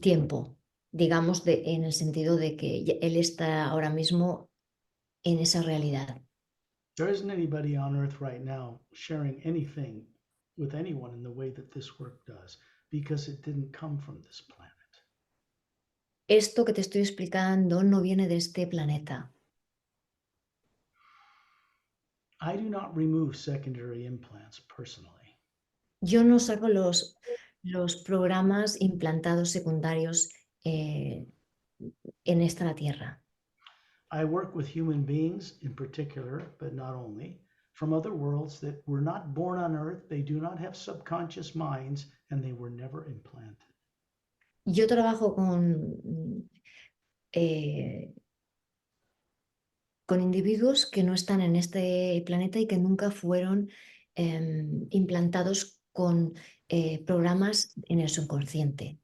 Speaker 3: tiempo, digamos, en el sentido de que él está ahora mismo en esa realidad.
Speaker 1: There isn't anybody on Earth right now sharing anything with anyone in the way that this work does, because it didn't come from this planet.
Speaker 3: Esto que te estoy explicando no viene de este planeta.
Speaker 1: I do not remove secondary implants personally.
Speaker 3: Yo no saco los programas implantados secundarios en esta tierra.
Speaker 1: I work with human beings in particular, but not only, from other worlds that were not born on Earth, they do not have subconscious minds, and they were never implanted.
Speaker 3: Yo trabajo con individuos que no están en este planeta y que nunca fueron implantados con programas en el subconsciente.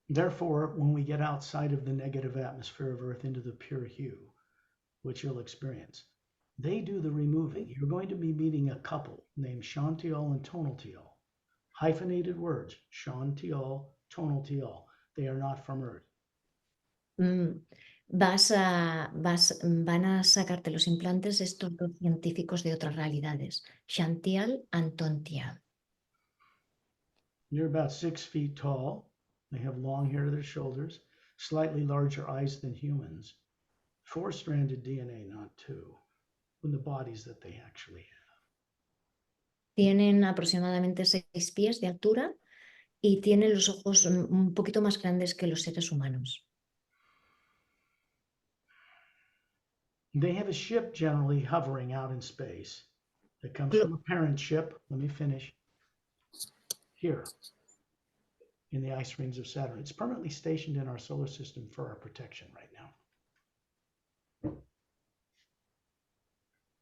Speaker 1: Therefore, when we get outside of the negative atmosphere of Earth into the pure hue, which you'll experience, they do the removing. You're going to be meeting a couple named Shantial and Tonaltial. Hyphenated words, Shantial, Tonaltial. They are not from Earth.
Speaker 3: Van a sacarte los implantes estos dos científicos de otras realidades, Shantial and Tontial.
Speaker 1: They're about 6 feet tall. They have long hair to their shoulders, slightly larger eyes than humans, 4-stranded DNA, not 2, in the bodies that they actually have.
Speaker 3: Tienen aproximadamente 6 pies de altura y tienen los ojos un poquito más grandes que los seres humanos.
Speaker 1: They have a ship generally hovering out in space that comes from a parent ship. Let me finish. Here, in the ice rings of Saturn. It's permanently stationed in our solar system for our protection right now.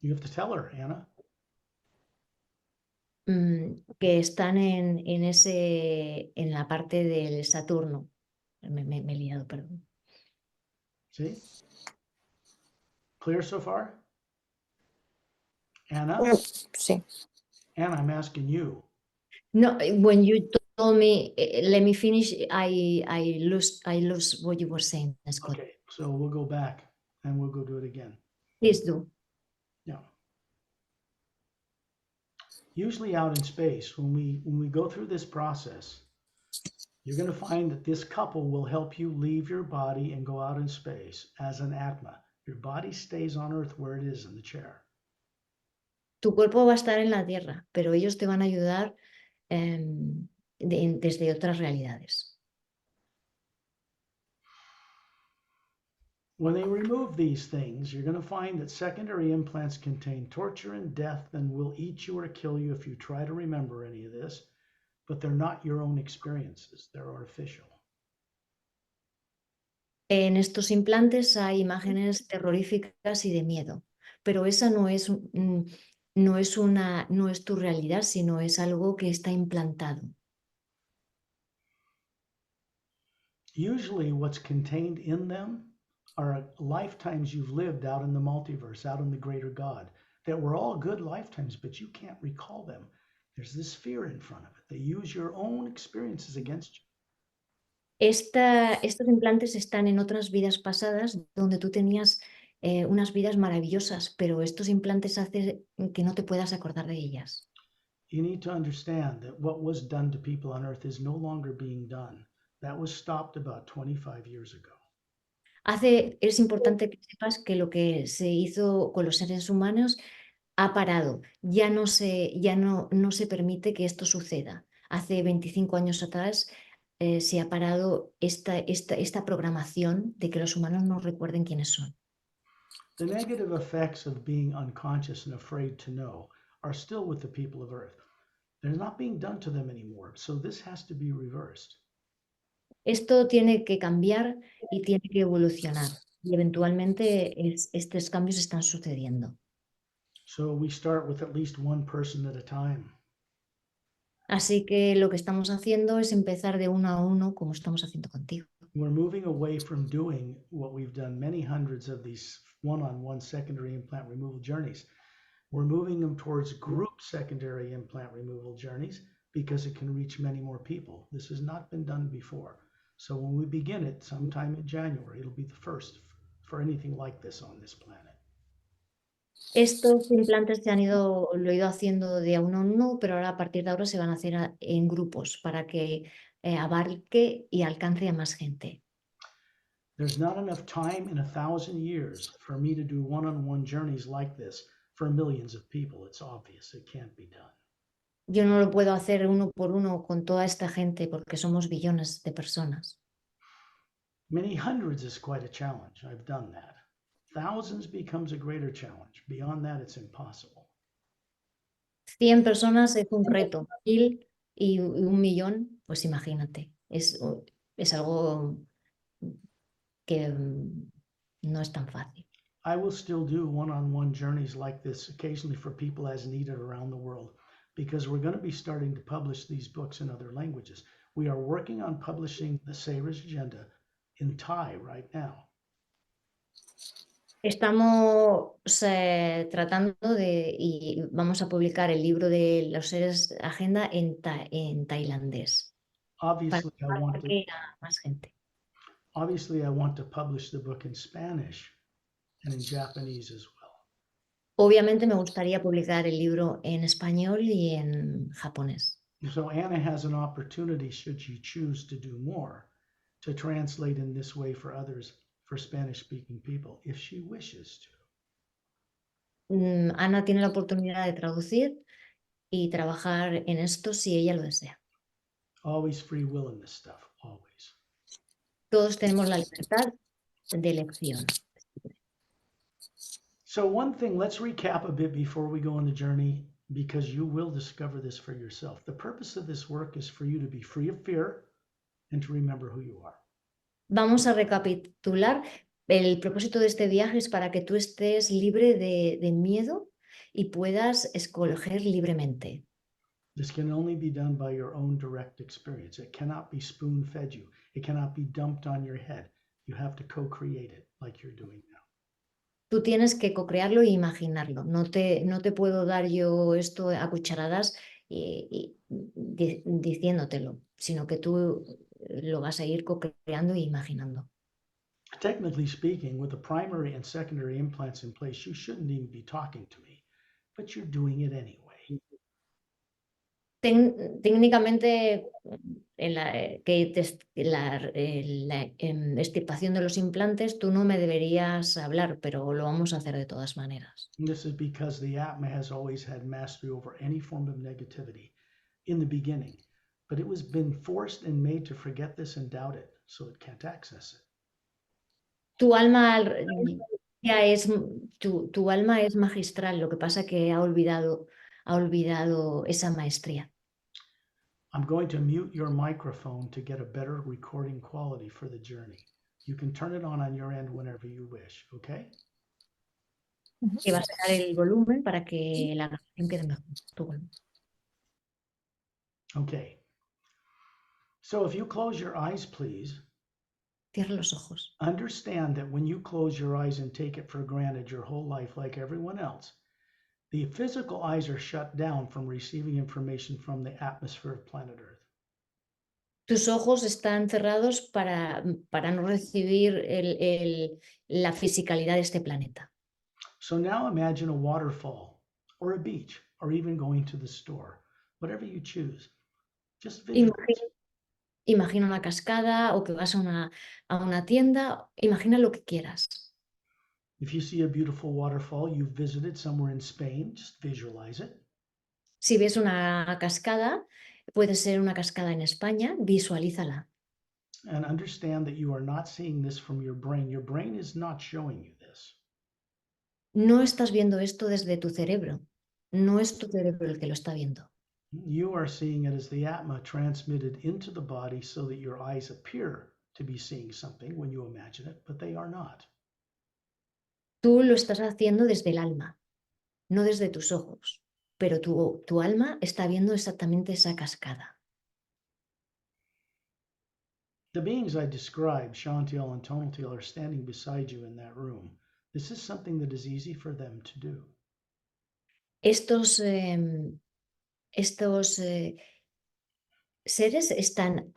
Speaker 1: You have to tell her, Anna.
Speaker 3: Que están en la parte del Saturno. Me he liado, perdón.
Speaker 1: See? Clear so far? Anna?
Speaker 2: Sí.
Speaker 1: Anna, I'm asking you.
Speaker 3: No, when you told me, let me finish. I lose what you were saying, Scott.
Speaker 1: Okay, so we'll go back and we'll go do it again.
Speaker 3: Please do.
Speaker 1: Yeah. Usually out in space, when we go through this process, you're going to find that this couple will help you leave your body and go out in space as an Atma. Your body stays on Earth where it is in the chair.
Speaker 3: Tu cuerpo va a estar en la Tierra, pero ellos te van a ayudar desde otras realidades.
Speaker 1: When they remove these things, you're going to find that secondary implants contain torture and death and will eat you or kill you if you try to remember any of this, but they're not your own experiences, they're artificial.
Speaker 3: En estos implantes hay imágenes terroríficas y de miedo, pero esa no es tu realidad, sino es algo que está implantado.
Speaker 1: Usually what's contained in them are lifetimes you've lived out in the multiverse, out in the greater God, that were all good lifetimes, but you can't recall them. There's this fear in front of it. They use your own experiences against you.
Speaker 3: Estos implantes están en otras vidas pasadas donde tú tenías unas vidas maravillosas, pero estos implantes hacen que no te puedas acordar de ellas.
Speaker 1: You need to understand that what was done to people on Earth is no longer being done. That was stopped about 25 years ago.
Speaker 3: Es importante que sepas que lo que se hizo con los seres humanos ha parado. Ya no se permite que esto suceda. Hace 25 años atrás se ha parado esta programación de que los humanos no recuerden quiénes son.
Speaker 1: The negative effects of being unconscious and afraid to know are still with the people of Earth. They're not being done to them anymore, so this has to be reversed.
Speaker 3: Esto tiene que cambiar y tiene que evolucionar. Y eventualmente estos cambios están sucediendo.
Speaker 1: So we start with at least one person at a time.
Speaker 3: Así que lo que estamos haciendo es empezar de uno a uno, como estamos haciendo contigo.
Speaker 1: We're moving away from doing what we've done many hundreds of these one-on-one secondary implant removal journeys. We're moving them towards group secondary implant removal journeys because it can reach many more people. This has not been done before. So when we begin it sometime in January, it'll be the first for anything like this on this planet.
Speaker 3: Estos implantes lo he ido haciendo de a uno, pero ahora a partir de ahora se van a hacer en grupos para que abarque y alcance a más gente.
Speaker 1: There's not enough time in 1,000 years for me to do one-on-one journeys like this for millions of people. It's obvious it can't be done.
Speaker 3: Yo no lo puedo hacer uno por uno con toda esta gente porque somos billones de personas.
Speaker 1: Many hundreds is quite a challenge. I've done that. Thousands becomes a greater challenge. Beyond that, it's impossible.
Speaker 3: 100 personas es un reto. 1000 y 1.000.000, pues imagínate. Es algo que no es tan fácil.
Speaker 1: I will still do one-on-one journeys like this occasionally for people as needed around the world because we're going to be starting to publish these books in other languages. We are working on publishing the Sayr's Agenda in Thai right now.
Speaker 3: Estamos tratando y vamos a publicar el libro de los seres agenda en tailandés.
Speaker 1: Obviously,
Speaker 3: Para que a más gente.
Speaker 1: Obviously, I want to publish the book in Spanish and in Japanese as well.
Speaker 3: Obviamente me gustaría publicar el libro en español y en japonés.
Speaker 1: So Anna has an opportunity, should she choose to do more, to translate in this way for others, for Spanish-speaking people, if she wishes to.
Speaker 3: Ana tiene la oportunidad de traducir y trabajar en esto si ella lo desea.
Speaker 1: Always free will in this stuff, always.
Speaker 3: Todos tenemos la libertad de elección.
Speaker 1: So one thing, let's recap a bit before we go on the journey, because you will discover this for yourself. The purpose of this work is for you to be free of fear and to remember who you are.
Speaker 3: Vamos a recapitular. El propósito de este viaje es para que tú estés libre de miedo y puedas escoger libremente.
Speaker 1: This can only be done by your own direct experience. It cannot be spoon-fed you. It cannot be dumped on your head. You have to co-create it like you're doing now.
Speaker 3: Tú tienes que co-crearlo e imaginarlo. No te puedo dar yo esto a cucharadas diciéndotelo, sino que tú lo vas a ir co-creando e imaginando.
Speaker 1: Technically speaking, with the primary and secondary implants in place, you shouldn't even be talking to me, but you're doing it anyway.
Speaker 3: Técnicamente, en la extirpación de los implantes, tú no me deberías hablar, pero lo vamos a hacer de todas maneras.
Speaker 1: And this is because the Atma has always had mastery over any form of negativity in the beginning, but it was been forced and made to forget this and doubt it, so it can't access it.
Speaker 3: Tu alma ya es, tu alma es magistral, lo que pasa que ha olvidado esa maestría.
Speaker 1: I'm going to mute your microphone to get a better recording quality for the journey. You can turn it on your end whenever you wish, okay?
Speaker 3: Y vas a sacar el volumen para que la grabación quede mejor. Tu volumen.
Speaker 1: Okay. So if you close your eyes, please.
Speaker 3: Cierra los ojos.
Speaker 1: Understand that when you close your eyes and take it for granted your whole life like everyone else, the physical eyes are shut down from receiving information from the atmosphere of planet Earth.
Speaker 3: Tus ojos están cerrados para no recibir la fisicalidad de este planeta.
Speaker 1: So now imagine a waterfall or a beach or even going to the store, whatever you choose. Just visualize.
Speaker 3: Imagina una cascada o que vas a una tienda, imagina lo que quieras.
Speaker 1: If you see a beautiful waterfall you've visited somewhere in Spain, just visualize it.
Speaker 3: Si ves una cascada, puede ser una cascada en España, visualízala.
Speaker 1: And understand that you are not seeing this from your brain. Your brain is not showing you this.
Speaker 3: No estás viendo esto desde tu cerebro. No es tu cerebro el que lo está viendo.
Speaker 1: You are seeing it as the Atma transmitted into the body so that your eyes appear to be seeing something when you imagine it, but they are not.
Speaker 3: Tú lo estás haciendo desde el alma, no desde tus ojos, pero tu alma está viendo exactamente esa cascada.
Speaker 1: The beings I described, Shantiel and Tonaltiel, are standing beside you in that room. This is something that is easy for them to do.
Speaker 3: Estos seres están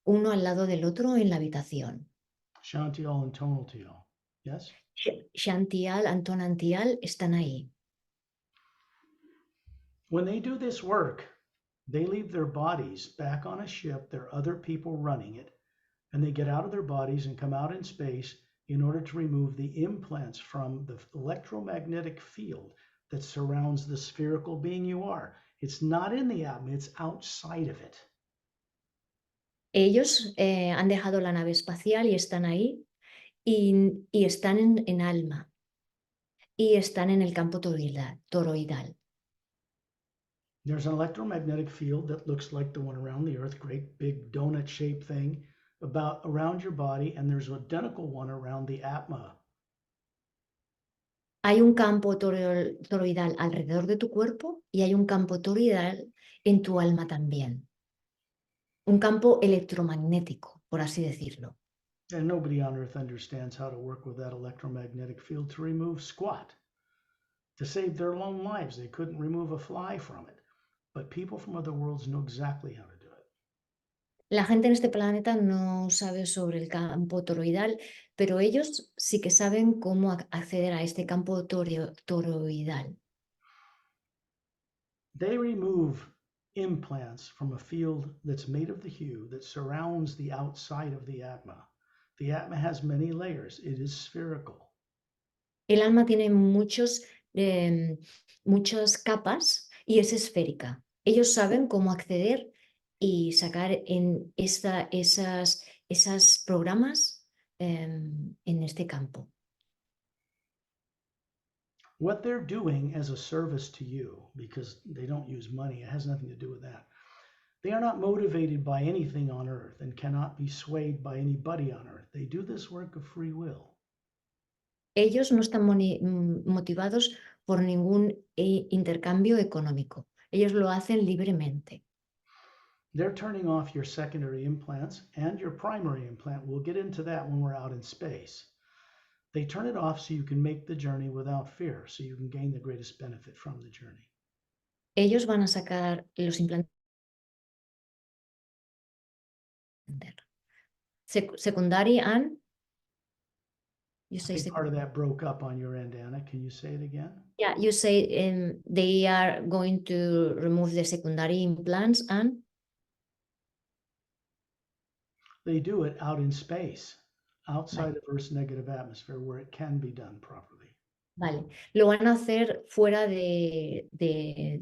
Speaker 3: uno al lado del otro en la habitación.
Speaker 1: Shantiel and Tonaltiel, yes?
Speaker 3: Shantial, Antonantial están ahí.
Speaker 1: When they do this work, they leave their bodies back on a ship. There are other people running it, and they get out of their bodies and come out in space in order to remove the implants from the electromagnetic field that surrounds the spherical being you are. It's not in the Atma, it's outside of it.
Speaker 3: Ellos han dejado la nave espacial y están ahí y están en alma y están en el campo toroidal.
Speaker 1: There's an electromagnetic field that looks like the one around the Earth, great big donut-shaped thing around your body, and there's an identical one around the Atma.
Speaker 3: Hay un campo toroidal alrededor de tu cuerpo y hay un campo toroidal en tu alma también. Un campo electromagnético, por así decirlo.
Speaker 1: And nobody on Earth understands how to work with that electromagnetic field to remove squat. To save their own lives, they couldn't remove a fly from it. But people from other worlds know exactly how to do it.
Speaker 3: La gente en este planeta no sabe sobre el campo toroidal, pero ellos sí que saben cómo acceder a este campo toroidal.
Speaker 1: They remove implants from a field that's made of the hue that surrounds the outside of the Atma. The Atma has many layers. It is spherical.
Speaker 3: El alma tiene muchas capas y es esférica. Ellos saben cómo acceder y sacar en esas programas en este campo.
Speaker 1: What they're doing as a service to you, because they don't use money, it has nothing to do with that. They are not motivated by anything on earth and cannot be swayed by anybody on earth. They do this work of free will.
Speaker 3: Ellos no están motivados por ningún intercambio económico. Ellos lo hacen libremente.
Speaker 1: They're turning off your secondary implants and your primary implant. We'll get into that when we're out in space. They turn it off so you can make the journey without fear, so you can gain the greatest benefit from the journey.
Speaker 3: ellos van a sacar los implantes secondary and you
Speaker 1: I
Speaker 3: say
Speaker 1: think part of that broke up on your end, Anna. Can you say it again?
Speaker 3: yeah, you say they are going to remove the secondary implants and
Speaker 1: They do it out in space, outside of Earth's negative atmosphere, where it can be done properly.
Speaker 3: vale, lo van a hacer fuera de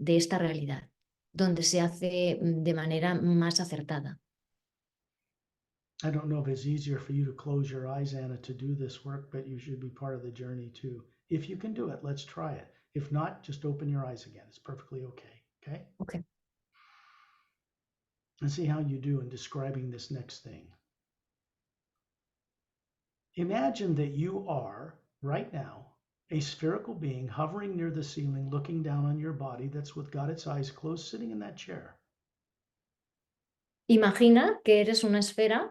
Speaker 3: esta realidad, donde se hace de manera más acertada.
Speaker 1: I don't know if it's easier for you to close your eyes, Anna, to do this work, but you should be part of the journey too. If you can do it, let's try it. If not, just open your eyes again. It's perfectly okay. Okay?
Speaker 3: Okay.
Speaker 1: And see how you do in describing this next thing. Imagine that you are, right now, a spherical being hovering near the ceiling, looking down on your body that's got its eyes closed, sitting in that chair.
Speaker 3: Imagina que eres una esfera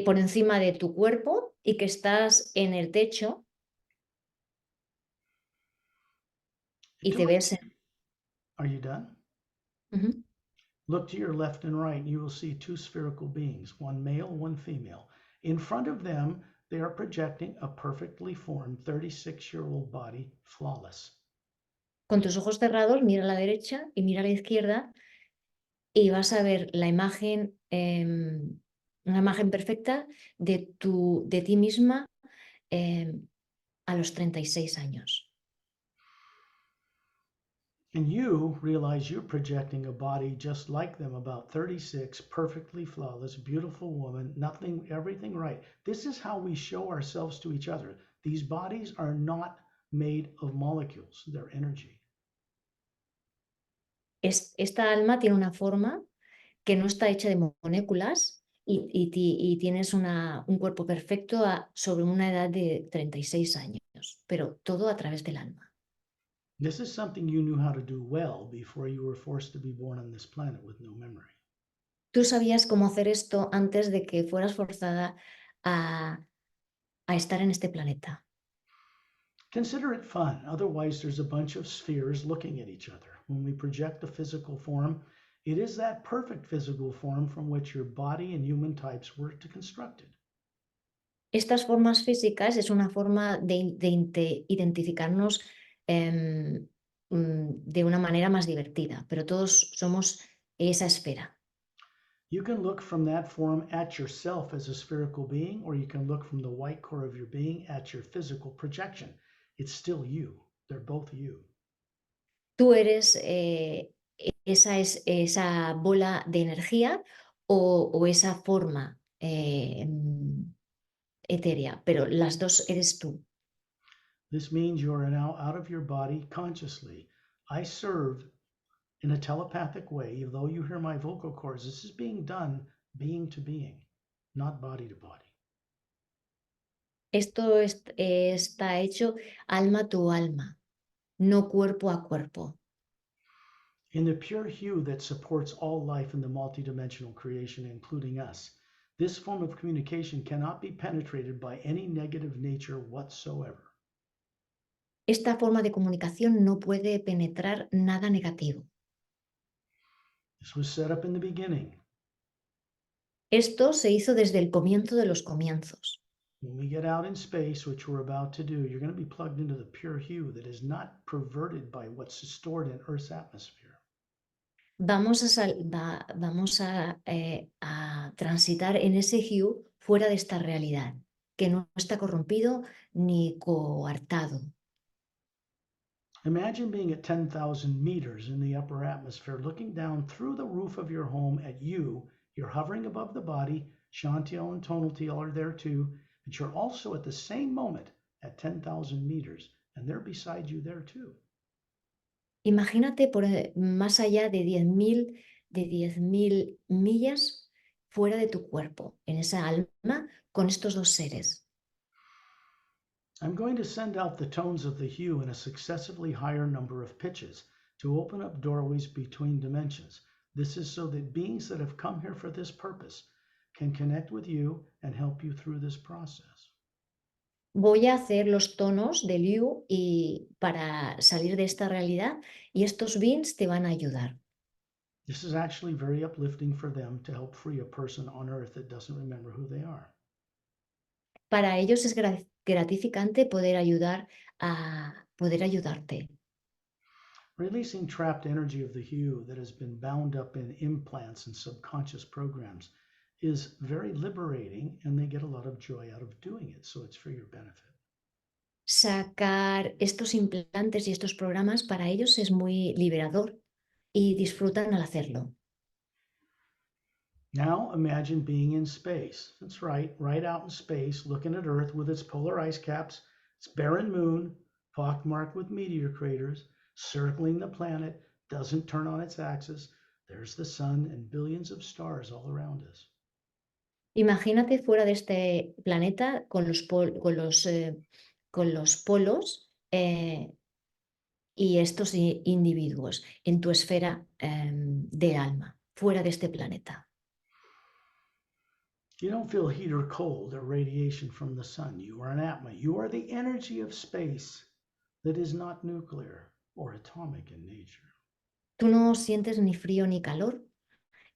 Speaker 3: por encima de tu cuerpo y que estás en el techo y te ves en...
Speaker 1: Are you done? Look to your left and right, and you will see two spherical beings, one male, one female. In front of them, they are projecting a perfectly formed 36-year-old body, flawless.
Speaker 3: Con tus ojos cerrados, mira a la derecha y mira a la izquierda y vas a ver la imagen, una imagen perfecta de ti misma a los 36 años.
Speaker 1: And you realize you're projecting a body just like them, about 36, perfectly flawless, beautiful woman, nothing, everything right. This is how we show ourselves to each other. These bodies are not made of molecules, they're energy.
Speaker 3: Esta alma tiene una forma que no está hecha de moléculas y tienes un cuerpo perfecto sobre una edad de 36 años, pero todo a través del alma.
Speaker 1: This is something you knew how to do well before you were forced to be born on this planet with no memory.
Speaker 3: Tú sabías cómo hacer esto antes de que fueras forzada a estar en este planeta.
Speaker 1: Consider it fun. Otherwise, there's a bunch of spheres looking at each other. When we project a physical form, it is that perfect physical form from which your body and human types were constructed.
Speaker 3: Estas formas físicas es una forma de identificarnos de una manera más divertida, pero todos somos esa esfera.
Speaker 1: You can look from that form at yourself as a spherical being, or you can look from the white core of your being at your physical projection. It's still you. They're both you.
Speaker 3: Tú eres esa bola de energía o esa forma etérea, pero las dos eres tú.
Speaker 1: This means you are now out of your body consciously. I serve in a telepathic way, even though you hear my vocal cords. This is being done being to being, not body to body.
Speaker 3: Esto está hecho alma tu alma, no cuerpo a cuerpo.
Speaker 1: In the pure hue that supports all life in the multidimensional creation, including us, this form of communication cannot be penetrated by any negative nature whatsoever.
Speaker 3: Esta forma de comunicación no puede penetrar nada negativo.
Speaker 1: This was set up in the beginning.
Speaker 3: Esto se hizo desde el comienzo de los comienzos.
Speaker 1: When we get out in space, which we're about to do, you're going to be plugged into the pure hue that is not perverted by what's stored in Earth's atmosphere.
Speaker 3: Vamos a transitar en ese hue fuera de esta realidad, que no está corrompido ni coartado.
Speaker 1: Imagine being at 10,000 meters in the upper atmosphere, looking down through the roof of your home at you. You're hovering above the body. Shantiel and Tonaltiel are there too. But you're also at the same moment at 10,000 meters, and they're beside you there too.
Speaker 3: Imagínate por más allá de 10.000 millas fuera de tu cuerpo, en esa alma, con estos dos seres.
Speaker 1: I'm going to send out the tones of the hue in a successively higher number of pitches to open up doorways between dimensions. This is so that beings that have come here for this purpose can connect with you and help you through this process.
Speaker 3: voy a hacer los tonos de Liu y para salir de esta realidad y estos beans te van a ayudar.
Speaker 1: This is actually very uplifting for them to help free a person on earth that doesn't remember who they are.
Speaker 3: Para ellos es gratificante poder ayudarte.
Speaker 1: Releasing trapped energy of the hue that has been bound up in implants and subconscious programs is very liberating, and they get a lot of joy out of doing it, so it's for your benefit.
Speaker 3: Sacar estos implantes y estos programas para ellos es muy liberador y disfrutan al hacerlo.
Speaker 1: Now imagine being in space. That's right out in space, looking at Earth with its polar ice caps, its barren moon, pockmarked with meteor craters, circling the planet, doesn't turn on its axis. There's the sun and billions of stars all around us.
Speaker 3: Imagínate fuera de este planeta con los polos y estos individuos en tu esfera de alma, fuera de este planeta.
Speaker 1: You don't feel heat or cold or radiation from the sun. You are an Atma. You are the energy of space that is not nuclear or atomic in nature.
Speaker 3: Tú no sientes ni frío ni calor.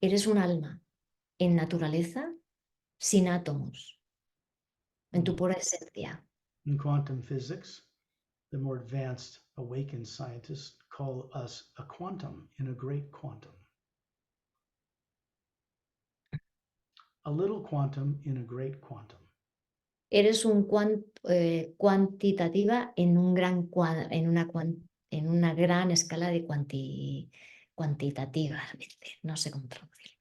Speaker 3: Eres un alma en naturaleza, sin átomos, en tu pura esencia.
Speaker 1: In quantum physics, the more advanced awakened scientists call us a quantum in a great quantum. A little quantum in a great quantum.
Speaker 3: Eres un cuantitativa en una gran escala de cuantitativa. No sé cómo traducirlo.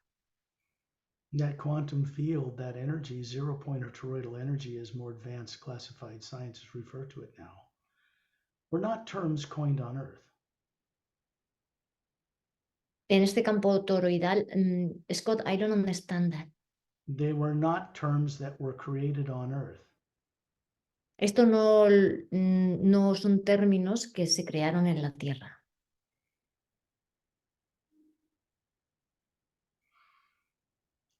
Speaker 1: That quantum field, that energy, zero point or toroidal energy, as more advanced classified scientists refer to it now, were not terms coined on Earth.
Speaker 3: En este campo toroidal, Scott, I don't understand that.
Speaker 1: They were not terms that were created on Earth.
Speaker 3: Esto no son términos que se crearon en la Tierra.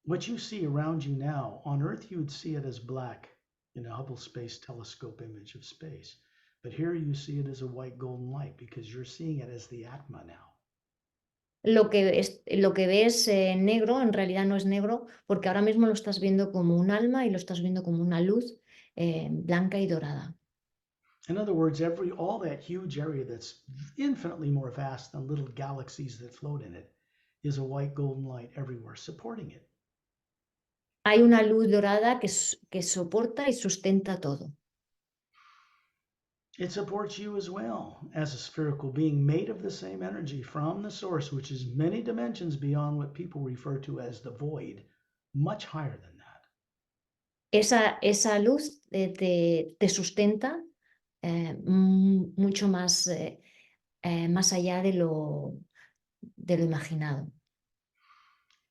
Speaker 1: What you see around you now, on Earth you would see it as black in a Hubble Space Telescope image of space. But here you see it as a white golden light because you're seeing it as the Atma now.
Speaker 3: Lo que ves negro en realidad no es negro porque ahora mismo lo estás viendo como un alma y lo estás viendo como una luz blanca y dorada.
Speaker 1: In other words, all that huge area that's infinitely more vast than little galaxies that float in it is a white golden light everywhere supporting it.
Speaker 3: Hay una luz dorada que soporta y sustenta todo.
Speaker 1: It supports you as well as a spherical being made of the same energy from the source, which is many dimensions beyond what people refer to as the void, much higher than that.
Speaker 3: Esa luz te sustenta mucho más allá de lo imaginado.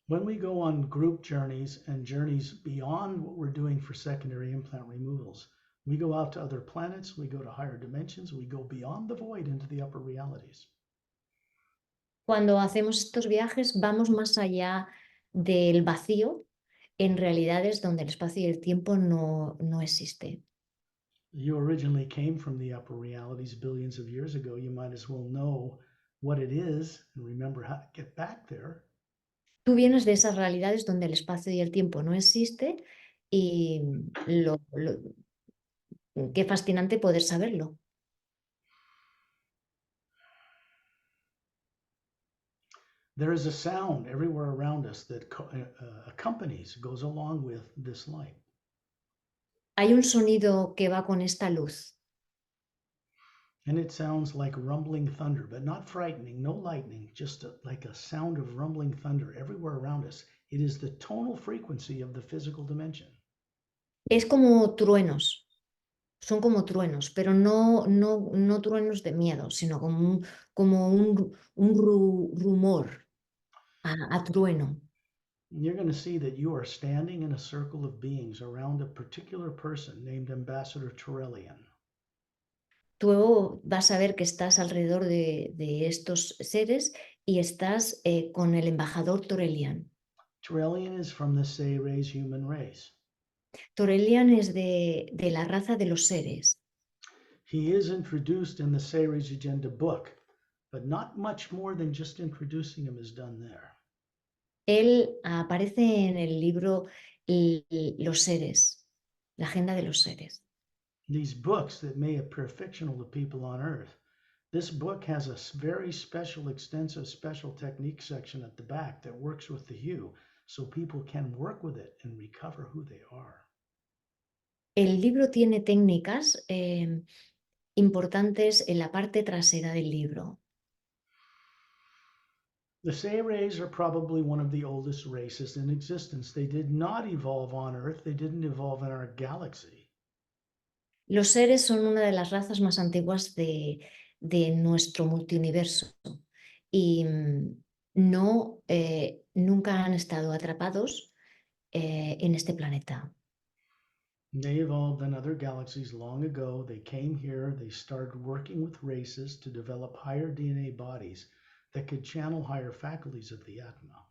Speaker 1: When we go on group journeys and journeys beyond what we're doing for secondary implant removals, we go out to other planets, we go to higher dimensions, we go beyond the void into the upper realities.
Speaker 3: Cuando hacemos estos viajes, vamos más allá del vacío en realidades donde el espacio y el tiempo no existe.
Speaker 1: You originally came from the upper realities billions of years ago. You might as well know what it is and remember how to get back there.
Speaker 3: Tú vienes de esas realidades donde el espacio y el tiempo no existe y qué fascinante poder saberlo.
Speaker 1: There is a sound everywhere around us that accompanies, goes along with this light.
Speaker 3: Hay un sonido que va con esta luz.
Speaker 1: And it sounds like rumbling thunder, but not frightening, no lightning, just like a sound of rumbling thunder everywhere around us. It is the tonal frequency of the physical dimension.
Speaker 3: Es como truenos, son como truenos, pero no truenos de miedo, sino como un rumor a trueno.
Speaker 1: You're going to see that you are standing in a circle of beings around a particular person named Ambassador Turelian.
Speaker 3: Tú vas a ver que estás alrededor de estos seres y estás con el embajador Turelian.
Speaker 1: Turelian is from the Say Rays human race.
Speaker 3: Torelian es de la raza de los seres.
Speaker 1: He is introduced in the Seres Agenda book, but not much more than just introducing him is done there.
Speaker 3: Él aparece en el libro Los seres, la agenda de los seres.
Speaker 1: These books that may appear fictional to people on Earth, this book has a very special, extensive special technique section at the back that works with the hue, so people can work with it and recover who they are.
Speaker 3: El libro tiene técnicas importantes en la parte trasera del libro.
Speaker 1: The Seres are probably one of the oldest races in existence. They did not evolve on Earth. They didn't evolve in our galaxy.
Speaker 3: Los seres son una de las razas más antiguas de nuestro multiuniverso y no, nunca han estado atrapados en este planeta.
Speaker 1: They evolved in other galaxies long ago. They came here. They started working with races to develop higher DNA bodies that could channel higher faculties of the Atma.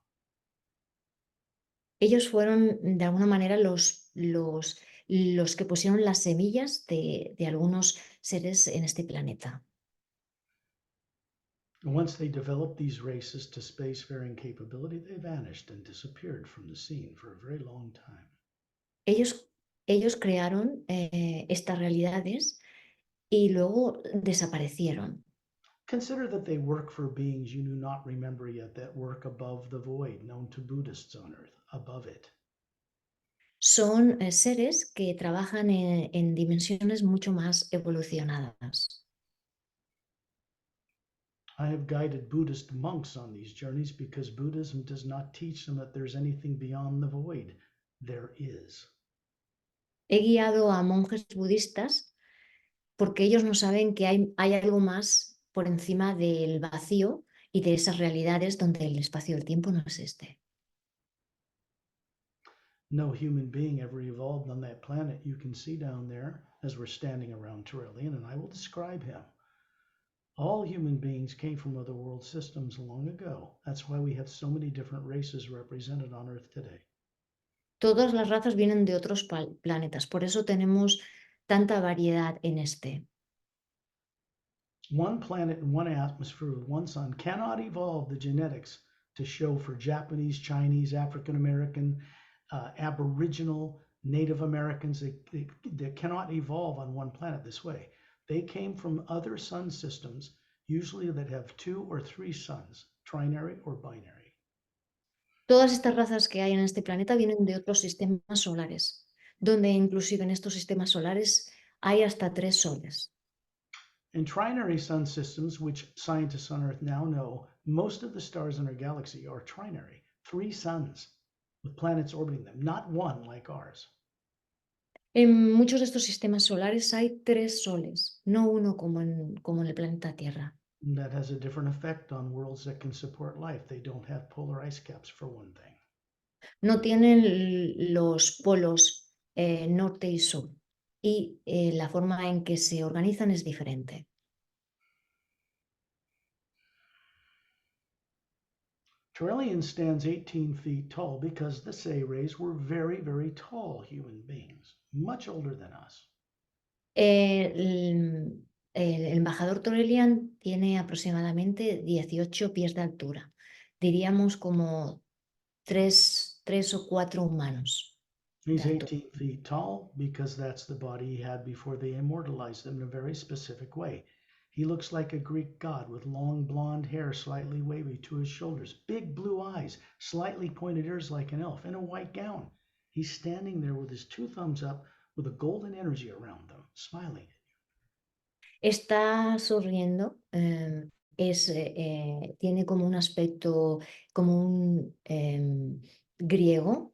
Speaker 3: Ellos fueron de alguna manera los que pusieron las semillas de algunos seres en este planeta.
Speaker 1: Once they developed these races to spacefaring capability, they vanished and disappeared from the scene for a very long time.
Speaker 3: Ellos crearon estas realidades y luego desaparecieron.
Speaker 1: Consider that they work for beings you do not remember yet that work above the void, known to Buddhists on Earth, above it.
Speaker 3: Son seres que trabajan en dimensiones mucho más evolucionadas.
Speaker 1: I have guided Buddhist monks on these journeys because Buddhism does not teach them that there's anything beyond the void. There is.
Speaker 3: He guiado a monjes budistas porque ellos no saben que hay algo más por encima del vacío y de esas realidades donde el espacio y el tiempo no existe.
Speaker 1: No human being ever evolved on that planet. You can see down there as we're standing around Turelian, and I will describe him. All human beings came from other world systems long ago. That's why we have so many different races represented on Earth today.
Speaker 3: Todas las razas vienen de otros planetas, por eso tenemos tanta variedad en este.
Speaker 1: One planet and one atmosphere with one sun cannot evolve the genetics to show for Japanese, Chinese, African American, Aboriginal, Native Americans. They cannot evolve on one planet this way. They came from other sun systems, usually that have 2 or 3 suns, trinary or binary.
Speaker 3: Todas estas razas que hay en este planeta vienen de otros sistemas solares, donde inclusive en estos sistemas solares hay hasta 3 soles.
Speaker 1: In trinary sun systems, which scientists on Earth now know, most of the stars in our galaxy are trinary, 3 suns with planets orbiting them, not one like ours.
Speaker 3: En muchos de estos sistemas solares hay 3 soles, no uno como en el planeta Tierra.
Speaker 1: That has a different effect on worlds that can support life. They don't have polar ice caps, for one thing.
Speaker 3: No tienen los polos norte y sur y la forma en que se organizan es diferente.
Speaker 1: Turelian stands 18 feet tall because the Seres were very, very tall human beings, much older than us.
Speaker 3: El embajador Torelian tiene aproximadamente 18 pies de altura, diríamos como 3 o 4 humanos.
Speaker 1: He's 18 feet tall because that's the body he had before they immortalized him in a very specific way. He looks like a Greek god with long blonde hair slightly wavy to his shoulders, big blue eyes, slightly pointed ears like an elf, in a white gown. He's standing there with his 2 thumbs up with a golden energy around them, smiling.
Speaker 3: Está sonriendo, tiene como un aspecto como un griego,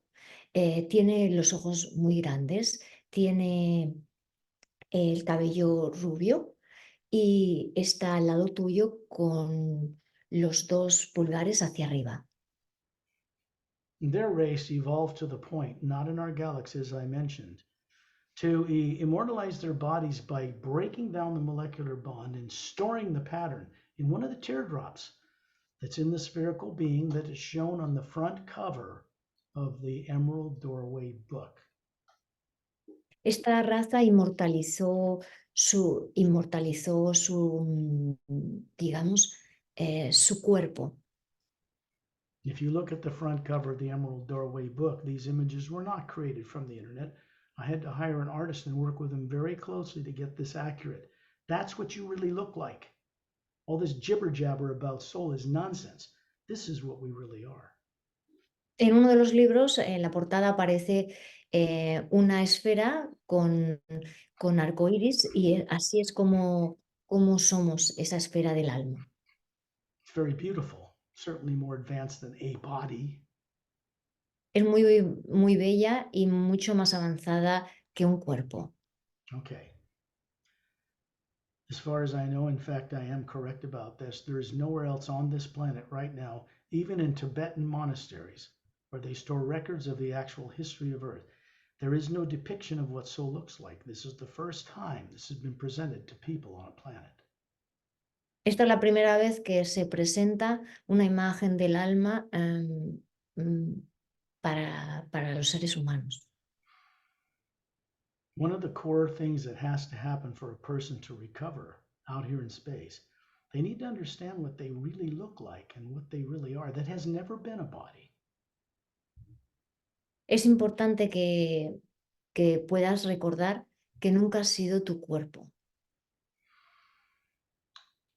Speaker 3: tiene los ojos muy grandes, tiene el cabello rubio y está al lado tuyo con los 2 pulgares hacia arriba.
Speaker 1: Their race evolved to the point, not in our galaxy as I mentioned, to immortalize their bodies by breaking down the molecular bond and storing the pattern in one of the teardrops that's in the spherical being that is shown on the front cover of the Emerald Doorway book.
Speaker 3: Esta raza inmortalizó digamos, su cuerpo.
Speaker 1: If you look at the front cover of the Emerald Doorway book, these images were not created from the internet. I had to hire an artist and work with him very closely to get this accurate. That's what you really look like. All this jibber jabber about soul is nonsense. This is what we really are.
Speaker 3: En uno de los libros, en la portada aparece una esfera con arcoíris y así es como somos esa esfera del alma.
Speaker 1: It's very beautiful, certainly more advanced than a body.
Speaker 3: Es muy, muy bella y mucho más avanzada que un cuerpo.
Speaker 1: Okay. As far as I know, in fact, I am correct about this. There is nowhere else on this planet right now, even in Tibetan monasteries, where they store records of the actual history of Earth. There is no depiction of what soul looks like. This is the first time this has been presented to people on a planet.
Speaker 3: Esta es la primera vez que se presenta una imagen del alma para los seres humanos.
Speaker 1: One of the core things that has to happen for a person to recover out here in space, they need to understand what they really look like and what they really are. That has never been a body.
Speaker 3: Es importante que puedas recordar que nunca has sido tu cuerpo.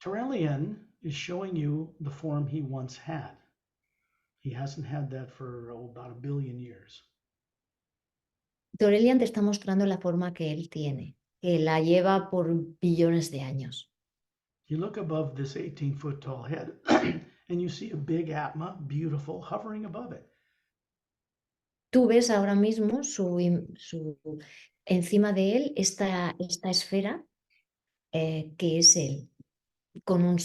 Speaker 1: Terrellian is showing you the form he once had. He hasn't had that for about 1 billion years.
Speaker 3: Aurelian te está mostrando la forma que él tiene, que la lleva por billones de años.
Speaker 1: You look above this 18-foot tall head and you see a big Atma, beautiful, hovering above it.
Speaker 3: Tú ves ahora mismo encima de él esta esfera que es él, con un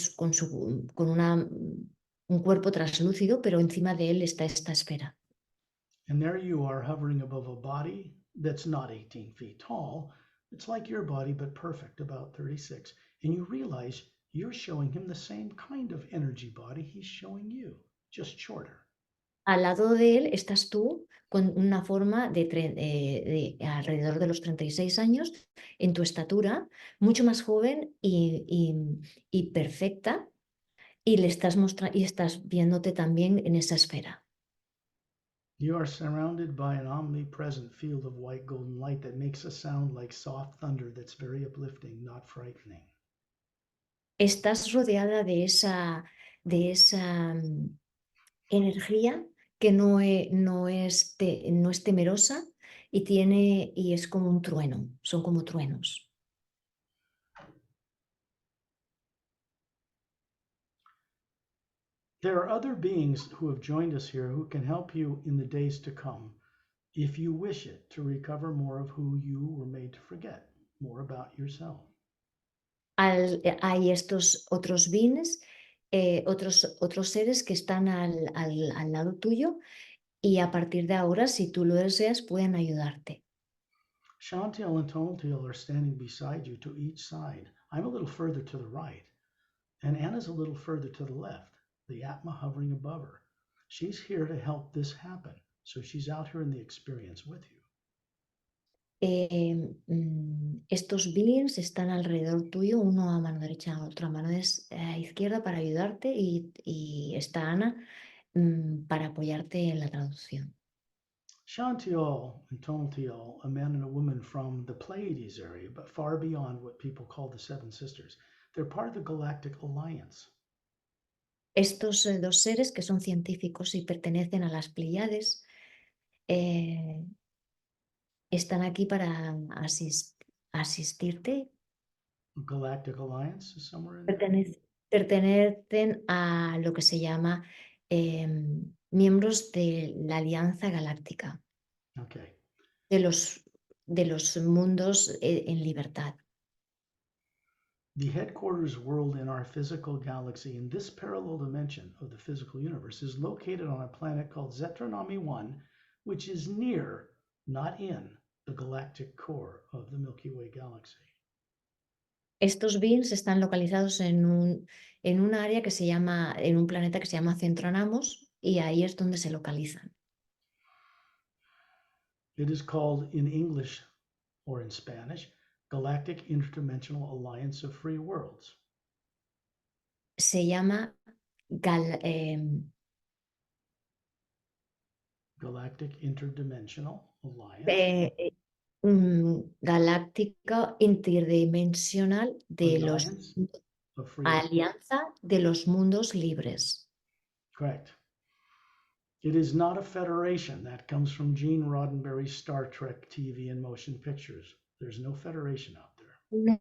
Speaker 3: cuerpo translúcido, pero encima de él está esta esfera.
Speaker 1: And there you are hovering above a body that's not 18 feet tall. It's like your body, but perfect, about 36. And you realize you're showing him the same kind of energy body he's showing you, just shorter.
Speaker 3: Al lado de él estás tú con una forma de alrededor de los 36 años, en tu estatura, mucho más joven y perfecta, y le estás y estás viéndote también en esa esfera.
Speaker 1: You are surrounded by an omnipresent field of white golden light that makes a sound like soft thunder that's very uplifting, not frightening.
Speaker 3: Estás rodeada de esa energía que no es temerosa y es como un trueno, son como truenos.
Speaker 1: There are other beings who have joined us here who can help you in the days to come, if you wish it, to recover more of who you were made to forget, more about yourself.
Speaker 3: Hay estos otros beings, otros seres que están al lado tuyo y a partir de ahora, si tú lo deseas, pueden ayudarte.
Speaker 1: Chantel and Tontiel are standing beside you to each side. I'm a little further to the right, and Anna's a little further to the left, the Atma hovering above her. She's here to help this happen, so she's out here in the experience with you.
Speaker 3: Estos beings están alrededor tuyo, uno a mano derecha, otro a mano izquierda para ayudarte y está Ana para apoyarte en la traducción.
Speaker 1: Chantiel and Tontiel, a man and a woman from the Pleiades area, but far beyond what people call the Seven Sisters. They're part of the Galactic Alliance.
Speaker 3: Estos dos seres que son científicos y pertenecen a las Pleiades están aquí para asistirte.
Speaker 1: Galactic Alliance is somewhere in there.
Speaker 3: Pertenecen a lo que se llama miembros de la Alianza Galáctica.
Speaker 1: Okay.
Speaker 3: De los mundos en libertad.
Speaker 1: The headquarters world in our physical galaxy in this parallel dimension of the physical universe is located on a planet called Zetranami 1, which is near, not in, the galactic core of the Milky Way galaxy.
Speaker 3: Estos beings están localizados en un área que se llama, en un planeta que se llama Centronamos, y ahí es donde se localizan.
Speaker 1: It is called in English or in Spanish, Galactic Interdimensional Alliance of Free Worlds.
Speaker 3: Se llama
Speaker 1: Galactic Interdimensional Alliance.
Speaker 3: Galáctica Interdimensional de los
Speaker 1: Alliance of Free
Speaker 3: Alianza de los Mundos Libres.
Speaker 1: Correct. It is not a federation. That comes from Gene Roddenberry's Star Trek TV and motion pictures. There's no federation out there.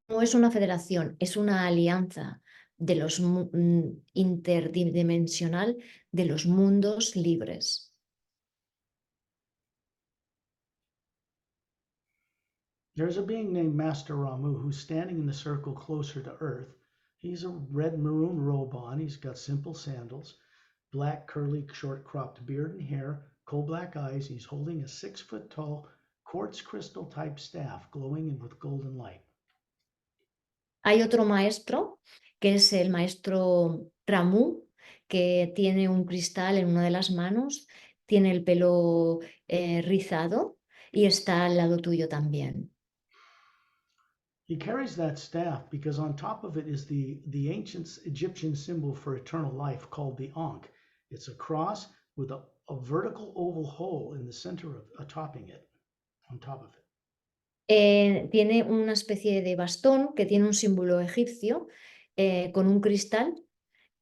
Speaker 3: No es una federación, es una alianza de los interdimensional de los mundos libres.
Speaker 1: There's a being named Master Ramu who's standing in the circle closer to Earth. He's a red maroon robe on. He's got simple sandals, black curly short cropped beard and hair, coal black eyes. He's holding a 6-foot tall quartz crystal type staff glowing with golden light.
Speaker 3: Hay otro maestro, que es el maestro Ramu, que tiene un cristal en una de las manos, tiene el pelo rizado y está al lado tuyo también.
Speaker 1: He carries that staff because on top of it is the ancient Egyptian symbol for eternal life called the Ankh. It's a cross with a vertical oval hole in the center of topping it, on top of it.
Speaker 3: Tiene una especie de bastón que tiene un símbolo egipcio con un cristal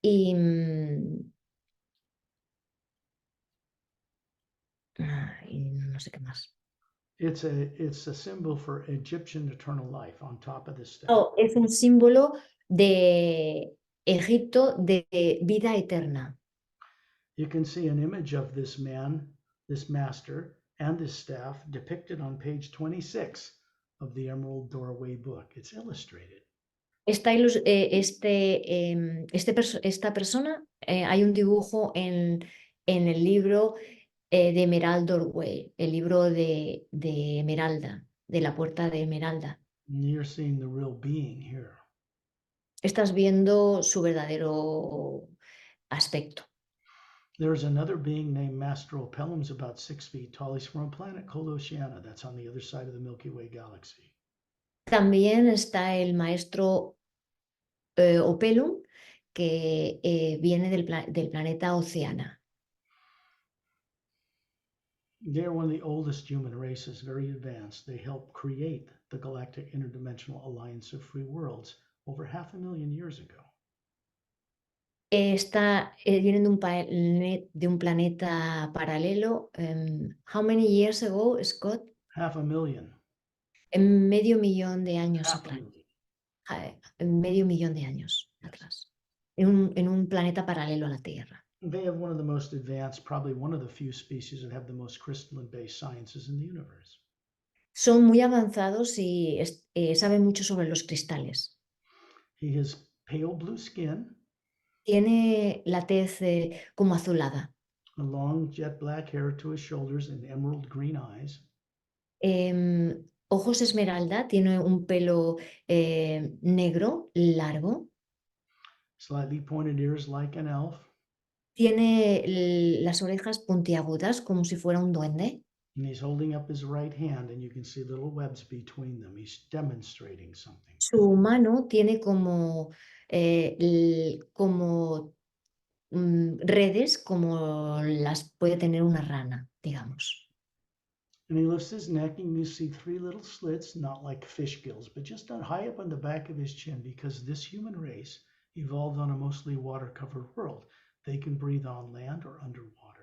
Speaker 3: y no sé qué más.
Speaker 1: It's a symbol for Egyptian eternal life on top of this staff.
Speaker 3: Oh, es un símbolo de Egipto de vida eterna.
Speaker 1: You can see an image of this man, this master, and this staff depicted on page 26 of the Emerald Doorway book. It's illustrated.
Speaker 3: Esta persona, hay un dibujo en el libro de Emerald Doorway, el libro de Esmeralda, de la puerta de Esmeralda.
Speaker 1: You're seeing the real being here.
Speaker 3: Estás viendo su verdadero aspecto.
Speaker 1: There's another being named Master Opelum's about 6 feet tall. He's from a planet called Oceana. That's on the other side of the Milky Way galaxy.
Speaker 3: También está el maestro Opelum, que viene del planeta Oceana.
Speaker 1: They're one of the oldest human races, very advanced. They helped create the Galactic Interdimensional Alliance of Free Worlds over 500,000 years ago.
Speaker 3: Vienen de un planeta paralelo. How many years ago, Scott?
Speaker 1: 500,000.
Speaker 3: Medio millón de años
Speaker 1: Half a
Speaker 3: atrás.
Speaker 1: million.
Speaker 3: Medio millón de años
Speaker 1: Yes.
Speaker 3: atrás. En un planeta paralelo a la Tierra.
Speaker 1: They have one of the most advanced, probably one of the few species that have the most crystalline-based sciences in the universe.
Speaker 3: Son muy avanzados y saben mucho sobre los cristales.
Speaker 1: He has pale blue skin,
Speaker 3: Tiene la tez como azulada.
Speaker 1: a long jet black hair to his shoulders, and emerald green eyes.
Speaker 3: Ojos esmeralda, tiene un pelo negro, largo.
Speaker 1: Slightly pointed ears like an elf.
Speaker 3: Tiene las orejas puntiagudas como si fuera un duende.
Speaker 1: And he's holding up his right hand, and you can see little webs between them. He's demonstrating something.
Speaker 3: Su mano tiene como redes como las puede tener una rana, digamos.
Speaker 1: And he lifts his neck, and you see 3 little slits, not like fish gills, but just high up on the back of his chin, because this human race evolved on a mostly water-covered world. They can breathe on land or underwater.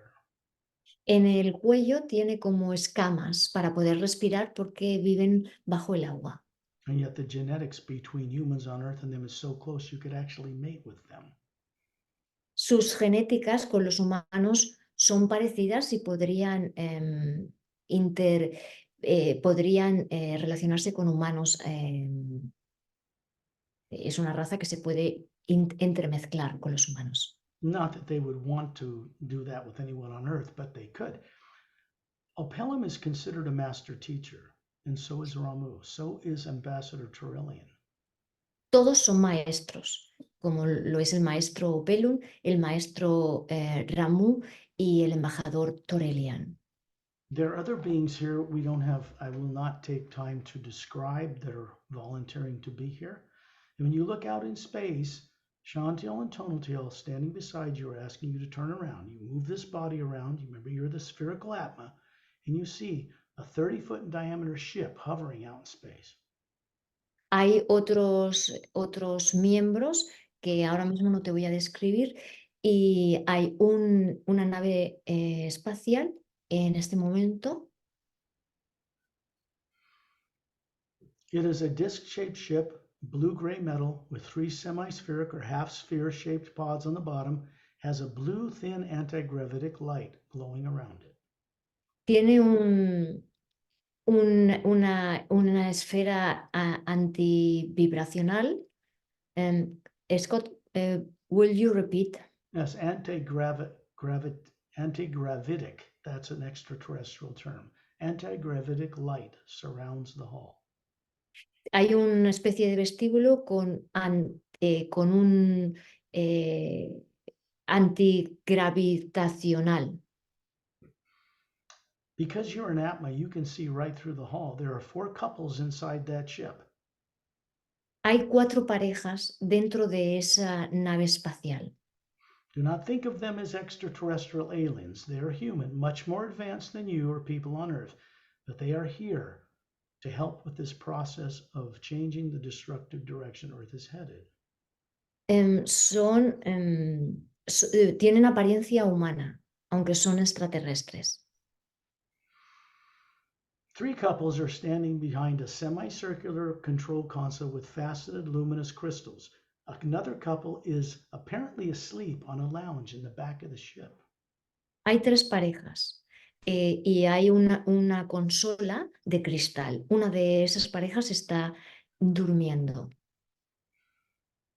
Speaker 3: En el cuello tiene como escamas para poder respirar porque viven bajo el agua.
Speaker 1: And yet the genetics between humans on Earth and them is so close you could actually mate with them.
Speaker 3: Sus genéticas con los humanos son parecidas y podrían relacionarse con humanos. Es una raza que se puede entremezclar con los humanos.
Speaker 1: Not that they would want to do that with anyone on Earth, but they could. Opelum is considered a master teacher, and so is Ramu, so is Ambassador Turelian.
Speaker 3: Todos son maestros, como lo es el maestro Opelum, el maestro Ramu y el embajador Turelian.
Speaker 1: There are other beings here I will not take time to describe that are volunteering to be here. And when you look out in space, Shantiel and Tonaltiel standing beside you are asking you to turn around. You move this body around. You remember you're the spherical Atma, and you see a 30-foot in diameter ship hovering out in space.
Speaker 3: Hay otros miembros que ahora mismo no te voy a describir y hay una nave espacial en este momento.
Speaker 1: It is a disc-shaped ship, blue-gray metal, with 3 semi-spheric or half-sphere-shaped pods on the bottom, has a blue, thin anti-gravitic light glowing around it.
Speaker 3: Tiene una esfera antivibracional. Scott, will you repeat?
Speaker 1: Yes, anti-gravitic, that's an extraterrestrial term. Anti-gravitic light surrounds the hall.
Speaker 3: Hay una especie de vestíbulo con un antigravitacional.
Speaker 1: Because you're an Atma, you can see right through the hall. There are 4 couples inside that ship.
Speaker 3: Hay 4 parejas dentro de esa nave espacial.
Speaker 1: Do not think of them as extraterrestrial aliens. They are human, much more advanced than you or people on Earth, but they are here to help with this process of changing the destructive direction Earth is headed.
Speaker 3: Tienen apariencia humana, aunque son extraterrestres.
Speaker 1: 3 couples are standing behind a semicircular control console with faceted luminous crystals. Another couple is apparently asleep on a lounge in the back of the ship.
Speaker 3: Hay 3 parejas y hay una consola de cristal. Una de esas parejas está durmiendo.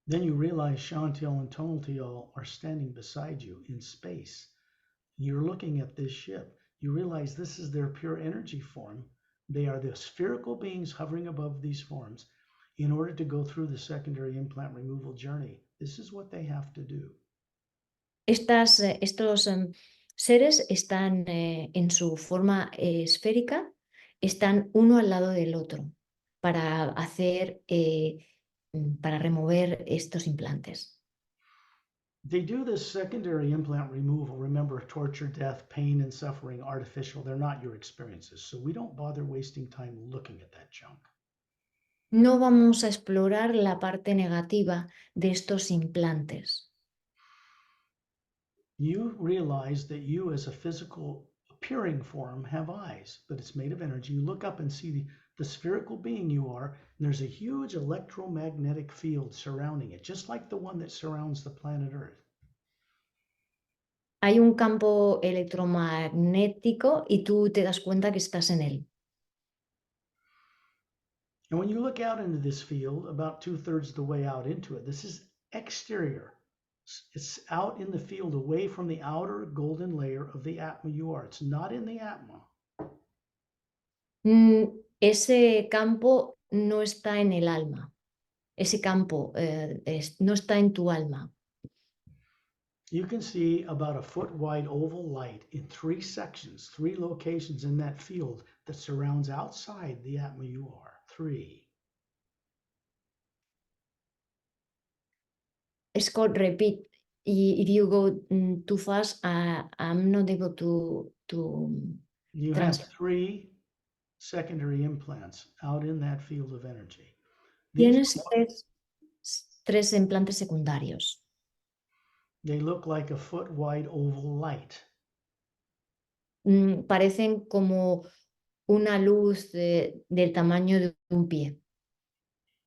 Speaker 1: Then you realize Shantiel and Tonaltiel are standing beside you in space. You're looking at this ship. You realize this is their pure energy form. They are the spherical beings hovering above these forms. In order to go through the secondary implant removal journey, this is what they have to do.
Speaker 3: Estos seres están en su forma esférica, están uno al lado del otro para para remover estos implantes.
Speaker 1: They do this secondary implant removal. Remember, torture, death, pain, and suffering, artificial. They're not your experiences. So we don't bother wasting time looking at that junk.
Speaker 3: No vamos a explorar la parte negativa de estos implantes.
Speaker 1: You realize that you as a physical appearing form have eyes, but it's made of energy. You look up and see the spherical being you are, and there's a huge electromagnetic field surrounding it, just like the one that surrounds the planet Earth.
Speaker 3: Hay un campo electromagnético y tú te das cuenta que estás en él.
Speaker 1: And when you look out into this field, about 2/3 of the way out into it, this is exterior. It's out in the field away from the outer golden layer of the Atma you are. It's not in the Atma.
Speaker 3: Ese campo no está en el alma. Ese campo no está en tu alma.
Speaker 1: You can see about a foot wide oval light in 3 sections, 3 locations in that field that surrounds outside the Atma you are. 3.
Speaker 3: Scott, repeat. If you go too fast, I'm not able to
Speaker 1: You have 3 secondary implants out in that field of energy.
Speaker 3: Tienes 3 implantes secundarios.
Speaker 1: They look like a foot wide oval light.
Speaker 3: Parecen como una luz del tamaño de un pie.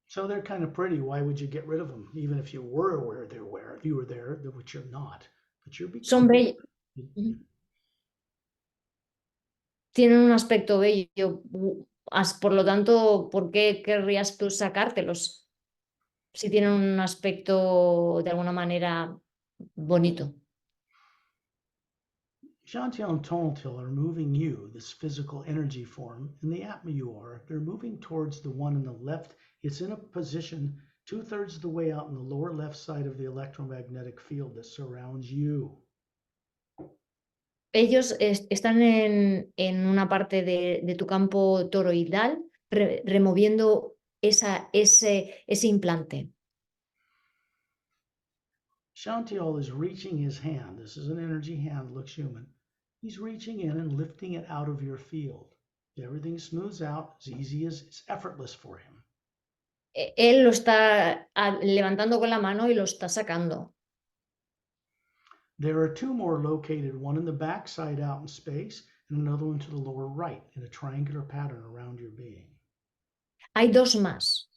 Speaker 1: So they're kind of pretty. Why would you get rid of them? Even if you were aware you were there, which you're not. But you're
Speaker 3: Son bellos. Tienen un aspecto bello. Por lo tanto, ¿por qué querrías tú sacártelos? Si tienen un aspecto de alguna manera bonito.
Speaker 1: Shantiel and Tonaltiel are moving you, this physical energy form, in the Atma you are. They're moving towards the one in the left. It's in a position 2/3 of the way out in the lower left side of the electromagnetic field that surrounds you.
Speaker 3: Ellos están en una parte de tu campo toroidal, removiendo ese implante.
Speaker 1: Shantiel is reaching his hand. This is an energy hand, looks human. He's reaching in and lifting it out of your field. Everything smooths out as easy as it's effortless for him.
Speaker 3: Él lo está levantando con la mano y lo está sacando.
Speaker 1: There are two more located, one in the back side out in space and another one to the lower right in a triangular pattern around your being.
Speaker 3: Hay dos más,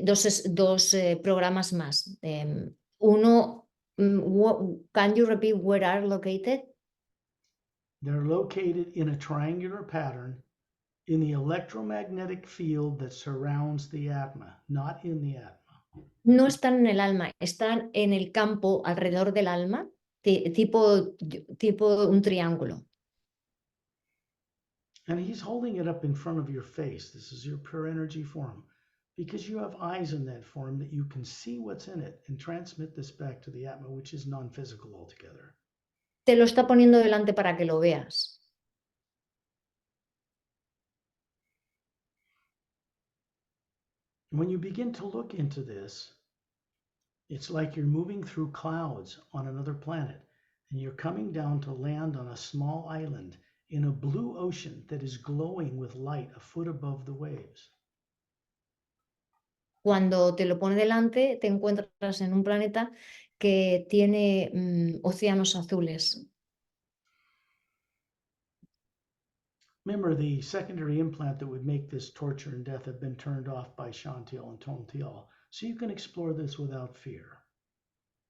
Speaker 3: dos programas más. Uno, can you repeat where are located?
Speaker 1: They're located in a triangular pattern in the electromagnetic field that surrounds the Atma, not in the Atma.
Speaker 3: No están en el alma, están en el campo alrededor del alma, tipo un triángulo.
Speaker 1: And he's holding it up in front of your face. This is your pure energy form. Because you have eyes in that form that you can see what's in it and transmit this back to the Atma, which is non-physical altogether.
Speaker 3: Te lo está poniendo delante para que lo veas.
Speaker 1: When you begin to look into this, it's like you're moving through clouds on another planet, and you're coming down to land on a small island in a blue ocean that is glowing with light a foot above the waves.
Speaker 3: Cuando te lo pone delante, te encuentras en un planeta que tiene océanos azules.
Speaker 1: Remember, the secondary implant that would make this torture and death have been turned off by Shantiel and Tontiel, so you can explore this without fear.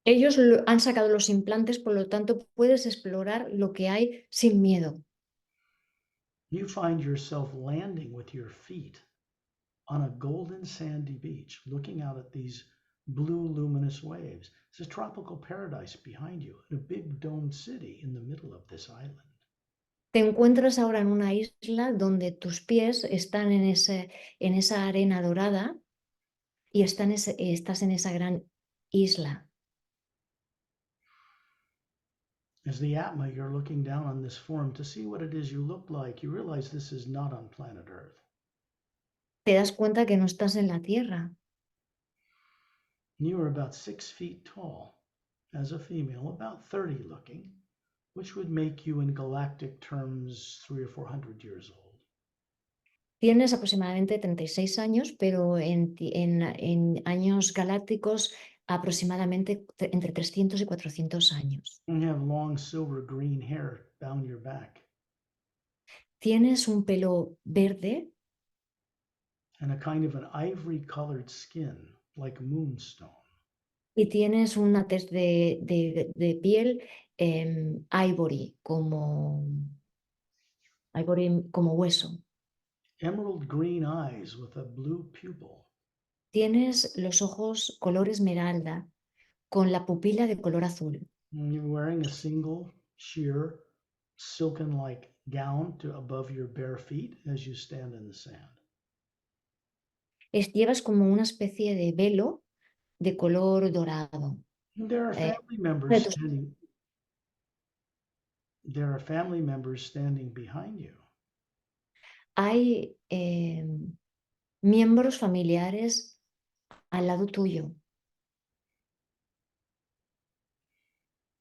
Speaker 3: Ellos han sacado los implantes, por lo tanto puedes explorar lo que hay sin miedo.
Speaker 1: You find yourself landing with your feet on a golden sandy beach, looking out at these blue luminous waves. It's a tropical paradise behind you, and a big domed city in the middle of this island.
Speaker 3: Te encuentras ahora en una isla donde tus pies están en esa arena dorada y estás en esa gran isla.
Speaker 1: As the Atma, you're looking down on this form to see what it is you look like. You realize this is not on planet Earth.
Speaker 3: Te das cuenta que no estás en la Tierra.
Speaker 1: You are about 6 feet tall as a female, about 30 looking, which would make you in galactic terms 300 or 400 years old.
Speaker 3: Tienes aproximadamente 36 años, pero en años galácticos aproximadamente entre 300 y 400 años.
Speaker 1: And you have long silver green hair down your back.
Speaker 3: Tienes un pelo verde
Speaker 1: And a kind of an ivory colored skin, like moonstone.
Speaker 3: y tienes una tez de piel ivory, como hueso.
Speaker 1: Emerald green eyes with a blue pupil.
Speaker 3: Tienes los ojos color esmeralda con la pupila de color azul.
Speaker 1: And you're wearing a single sheer silken like gown to above your bare feet as you stand in the sand.
Speaker 3: Llevas como una especie de velo de color dorado.
Speaker 1: There are family members standing. There are family members standing behind you.
Speaker 3: Hay miembros familiares al lado tuyo.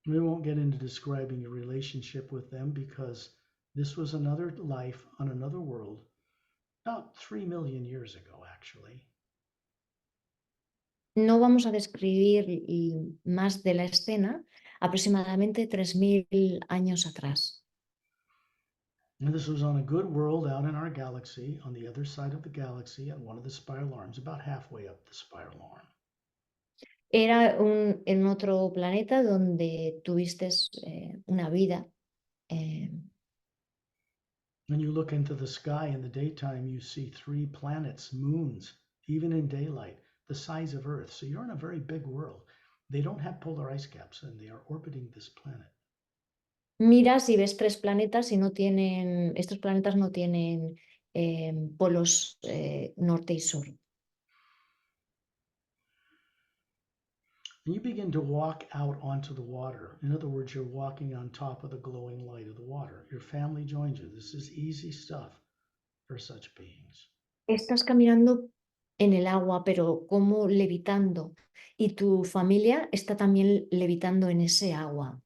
Speaker 1: We won't get into describing your relationship with them because this was another life on another world about 3 million years ago, actually.
Speaker 3: No vamos a describir más de la escena, aproximadamente 3000 años atrás.
Speaker 1: And this was on a good world out in our galaxy, on the other side of the galaxy, at one of the spiral arms, about halfway up the spiral arm.
Speaker 3: Era en otro planeta donde tuviste una vida.
Speaker 1: When you look into the sky in the daytime, you see 3 planets, moons, even in daylight, the size of Earth. So you're in a very big world. They don't have polar ice caps, and they are orbiting this planet.
Speaker 3: Miras y ves 3 planetas y estos planetas no tienen polos norte y sur.
Speaker 1: And you begin to walk out onto the water. In other words, you're walking on top of the glowing light of the water. Your family joins you. This is easy stuff for such beings.
Speaker 3: Estás caminando en el agua, pero como levitando, y tu familia está también levitando en ese agua.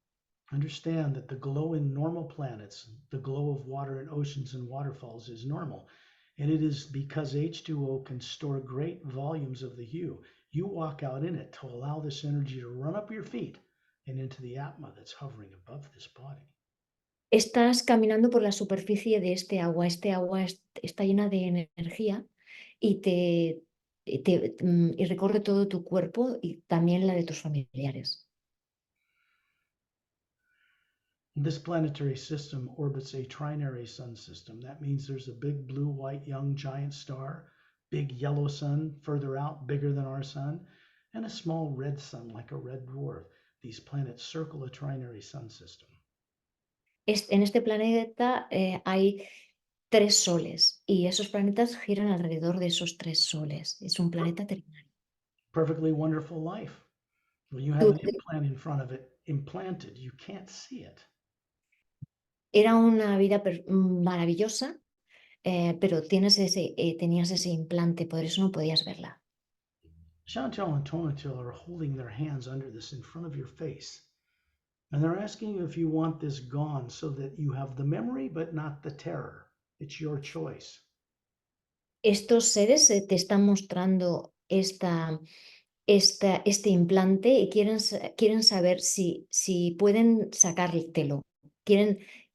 Speaker 1: Understand that the glow in normal planets, the glow of water in oceans and waterfalls is normal. And it is because H2O can store great volumes of the hue. You walk out in it to allow this energy to run up your feet and into the Atma that's hovering above this body.
Speaker 3: Estás caminando por la superficie de este agua. Este agua está llena de energía y y recorre todo tu cuerpo y también la de tus familiares.
Speaker 1: This planetary system orbits a trinary sun system. That means there's a big blue, white, young giant star, big yellow sun further out, bigger than our sun, and a small red sun like a red dwarf. These planets circle a trinary sun system.
Speaker 3: En este planeta hay 3 soles y esos planetas giran alrededor de esos 3 soles. Es un planeta terinario.
Speaker 1: Perfectly wonderful life. When you have an implant in front of it, implanted, you can't see it.
Speaker 3: Era una vida maravillosa, pero tenías ese implante, por eso no podías verla.
Speaker 1: Chantal and Tonatil are holding their hands under this in front of your face. And they're asking you if you want this gone so that you have the memory but not the terror. It's your choice.
Speaker 3: Estos seres te están mostrando este implante y quieren saber si pueden sacártelo.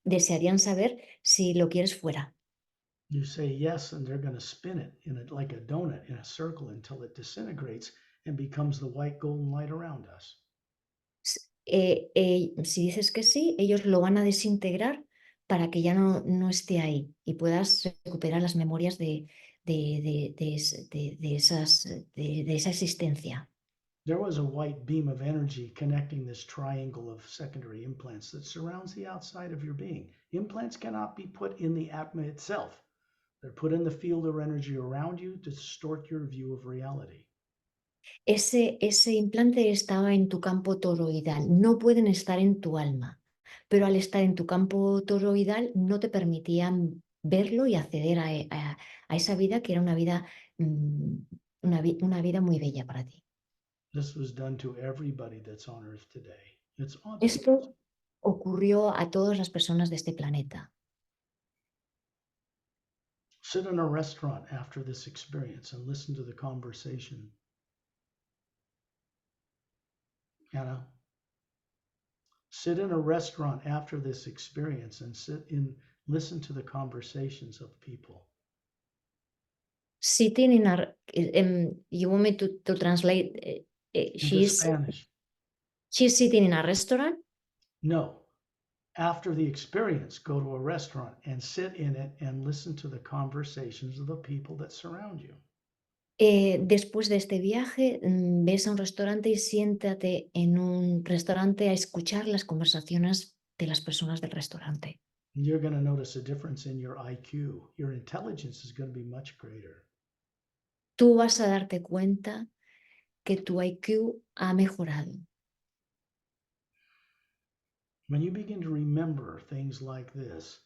Speaker 3: Desearían saber si lo quieres fuera.
Speaker 1: You say yes, and they're going to spin it like a donut in a circle until it disintegrates and becomes the white golden light around us.
Speaker 3: Si dices que sí, ellos lo van a desintegrar para que ya no esté ahí y puedas recuperar las memorias de esa existencia.
Speaker 1: There was a white beam of energy connecting this triangle of secondary implants that surrounds the outside of your being. Implants cannot be put in the Atma itself. They're put in the field of energy around you to distort your view of reality.
Speaker 3: Ese implante estaba en tu campo toroidal, no pueden estar en tu alma, pero al estar en tu campo toroidal no te permitían verlo y acceder a esa vida que era una vida, una vida muy bella para ti.
Speaker 1: This was done to everybody that's on Earth today. It's obvious.
Speaker 3: Esto ocurrió a todas las personas de este planeta.
Speaker 1: Sit in a restaurant after this experience and listen to the conversation. Anna, sit in a restaurant after this experience and listen to the conversations of people.
Speaker 3: Sitting in a, you want me to translate?
Speaker 1: Spanish.
Speaker 3: She's sitting in a restaurant?
Speaker 1: No. After the experience, go to a restaurant and sit in it and listen to the conversations of the people that surround you.
Speaker 3: Después de este viaje, ves a un restaurante y siéntate en un restaurante a escuchar las conversaciones de las personas del restaurante.
Speaker 1: You're going to notice a difference in your IQ. Your intelligence is going to be much greater.
Speaker 3: Tú vas a darte cuenta que tu IQ ha mejorado.
Speaker 1: When you begin to remember things like this,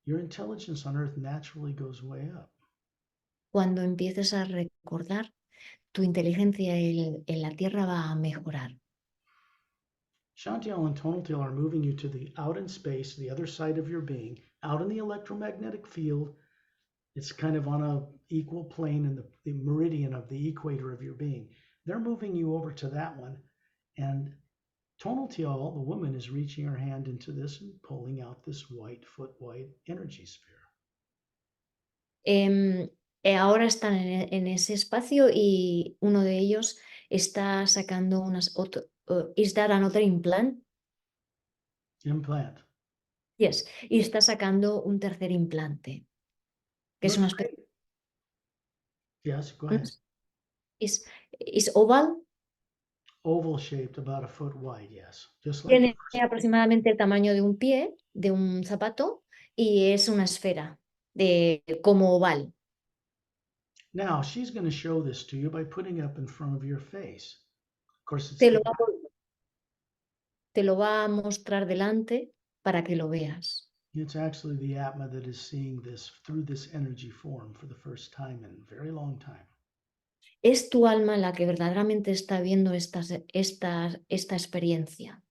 Speaker 1: your intelligence on Earth naturally goes way up.
Speaker 3: Cuando empieces a recordar, tu inteligencia en la Tierra va a mejorar.
Speaker 1: Chantal and Tonaltil are moving you to the out in space, the other side of your being, out in the electromagnetic field. It's kind of on a equal plane in the meridian of the equator of your being. They're moving you over to that one. And Tonaltil, the woman, is reaching her hand into this and pulling out this foot-wide energy sphere.
Speaker 3: Ahora están en ese espacio y uno de ellos está sacando is that another implant?
Speaker 1: Implant.
Speaker 3: Yes, y está sacando un tercer implante, que es una especie.
Speaker 1: Yes, go ahead.
Speaker 3: Is oval.
Speaker 1: Oval shaped, about a foot wide, yes. Just like
Speaker 3: Tiene aproximadamente el tamaño de un pie, de un zapato, y es una esfera como oval.
Speaker 1: Now she's going to show this to you by putting it up in front of your face. course, it's
Speaker 3: te lo va, te lo va a mostrar delante para que lo veas.
Speaker 1: it's actually the Atma that is seeing this through this energy form for the first time in a very long time.
Speaker 3: Es tu alma la que verdaderamente está viendo esta experiencia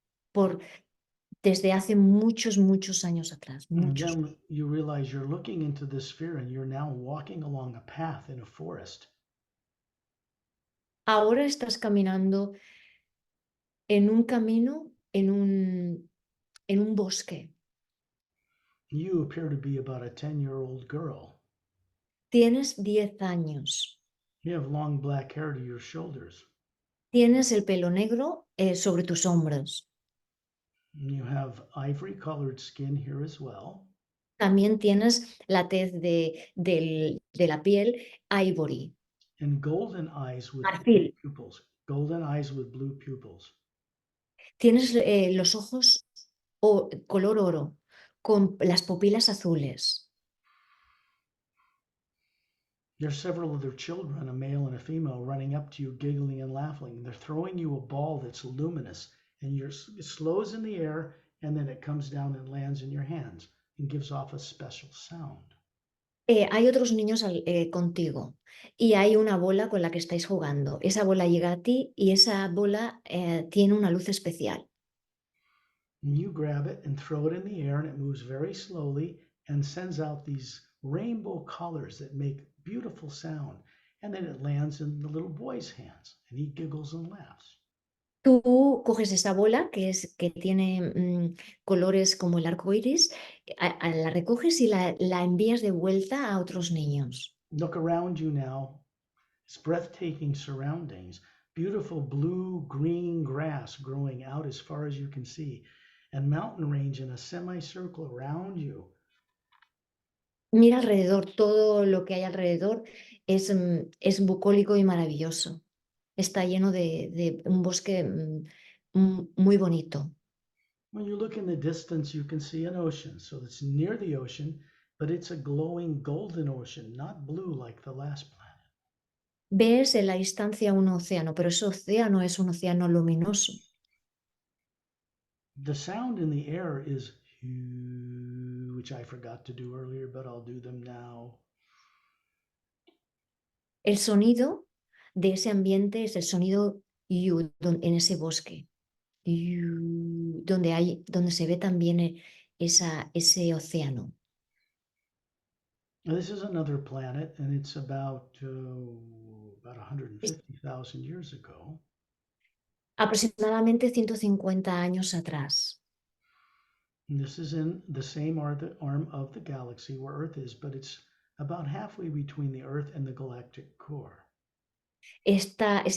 Speaker 3: desde hace muchos, muchos años atrás.
Speaker 1: And
Speaker 3: Muchos.
Speaker 1: then you realize you're looking into this sphere and you're now walking along a path in a forest.
Speaker 3: Ahora estás caminando en un camino, en un bosque.
Speaker 1: You appear to be about a 10-year-old girl.
Speaker 3: Tienes 10 años.
Speaker 1: You have long black hair to your shoulders.
Speaker 3: Tienes el pelo negro sobre tus hombros.
Speaker 1: You have ivory colored skin here as well.
Speaker 3: También tienes la tez de la piel ivory.
Speaker 1: And golden eyes with blue
Speaker 3: Marfil.
Speaker 1: pupils. Golden eyes with blue pupils.
Speaker 3: Tienes los ojos color oro, con las pupilas azules.
Speaker 1: There's several other children, a male and a female, running up to you, giggling and laughing. They're throwing you a ball that's luminous, and it slows in the air, and then it comes down and lands in your hands and gives off a special sound.
Speaker 3: Hay otros niños contigo y hay una bola con la que estáis jugando. Esa bola llega a ti y esa bola tiene una luz especial.
Speaker 1: And you grab it and throw it in the air, and it moves very slowly and sends out these rainbow colors that make beautiful sound. And then it lands in the little boy's hands, and he giggles and laughs.
Speaker 3: Tú coges esa bola que tiene colores como el arco iris, la recoges y la envías de vuelta a otros niños.
Speaker 1: Look around you now. It's breathtaking surroundings. Beautiful blue-green grass growing out as far as you can see, and mountain range in a semicircle around you.
Speaker 3: Mira alrededor, todo lo que hay alrededor es bucólico y maravilloso. Está lleno de un bosque muy bonito.
Speaker 1: When you look in the distance, you can see an ocean. So it's near the ocean, but it's a glowing golden ocean, not blue like the last planet.
Speaker 3: Ves en la distancia un océano, pero ese océano es un océano luminoso.
Speaker 1: The sound in the air is which I forgot to do earlier, but I'll do them now.
Speaker 3: El sonido de ese ambiente es el sonido yu en ese bosque, donde se ve también ese océano.
Speaker 1: Now, this is another planet, and it's about 150,000 years ago.
Speaker 3: Aproximadamente 150 años atrás.
Speaker 1: And this is in the same arm of the galaxy where Earth is, but it's about halfway between the Earth and the galactic core.
Speaker 3: Ese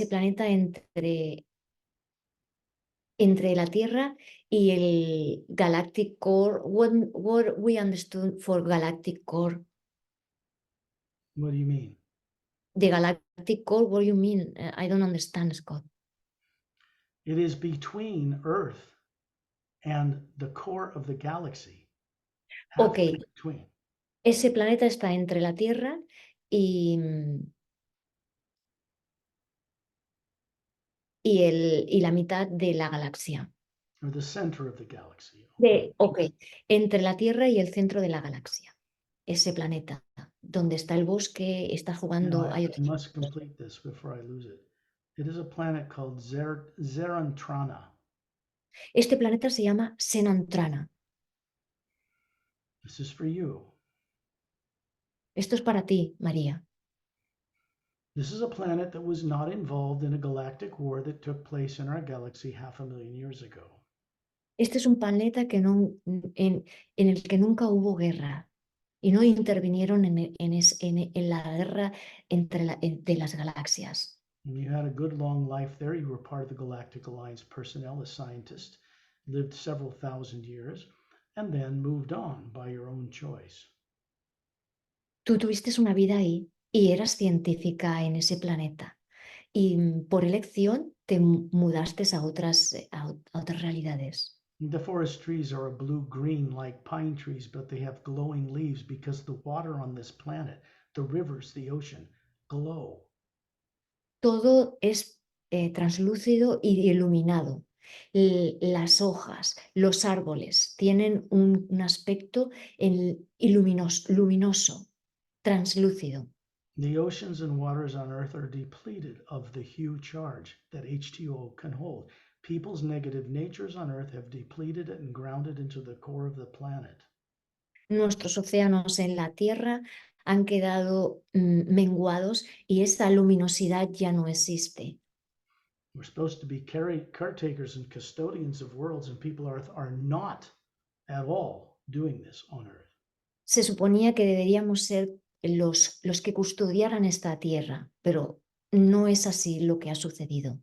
Speaker 3: planeta entre la Tierra y el Galactic Core. What we understood for Galactic Core?
Speaker 1: What do you mean?
Speaker 3: The Galactic Core, what do you mean? I don't understand, Scott.
Speaker 1: It is between Earth and the core of the galaxy.
Speaker 3: Okay.
Speaker 1: Between.
Speaker 3: Ese planeta está entre la Tierra y la mitad de la galaxia.
Speaker 1: Or the center of the galaxy.
Speaker 3: Entre la Tierra y el centro de la galaxia. Ese planeta, donde está el bosque, está jugando.
Speaker 1: I must complete this before I lose it. It is a planet called Zerantrana.
Speaker 3: Este planeta se llama Senantrana.
Speaker 1: This is for you.
Speaker 3: Esto es para ti, María.
Speaker 1: This is a planet that was not involved in a galactic war that took place in our galaxy 500,000 years ago.
Speaker 3: Este es un planeta en el que nunca hubo guerra y no intervinieron en la guerra de las galaxias.
Speaker 1: You had a good long life there. You were part of the Galactic Alliance personnel as scientist, lived several thousand years, and then moved on by your own choice.
Speaker 3: Tú tuviste una vida ahí y eras científica en ese planeta. Y por elección te mudaste a otras realidades.
Speaker 1: The forest trees are a blue-green like pine trees, but they have glowing leaves because the water on this planet, the rivers, the ocean, glow.
Speaker 3: Todo es translúcido y iluminado. Las hojas, los árboles tienen un aspecto luminoso, translúcido.
Speaker 1: The oceans and waters on Earth are depleted of the hue charge that H2O can hold. People's negative natures on Earth have depleted it and ground it into the core of the planet.
Speaker 3: Nuestros océanos en la Tierra han quedado menguados y esa luminosidad ya no existe.
Speaker 1: We're supposed to be caretakers and custodians of worlds, and people are not at all doing this on Earth.
Speaker 3: Se suponía que deberíamos ser los que custodiaran esta tierra, pero no es así lo que ha sucedido.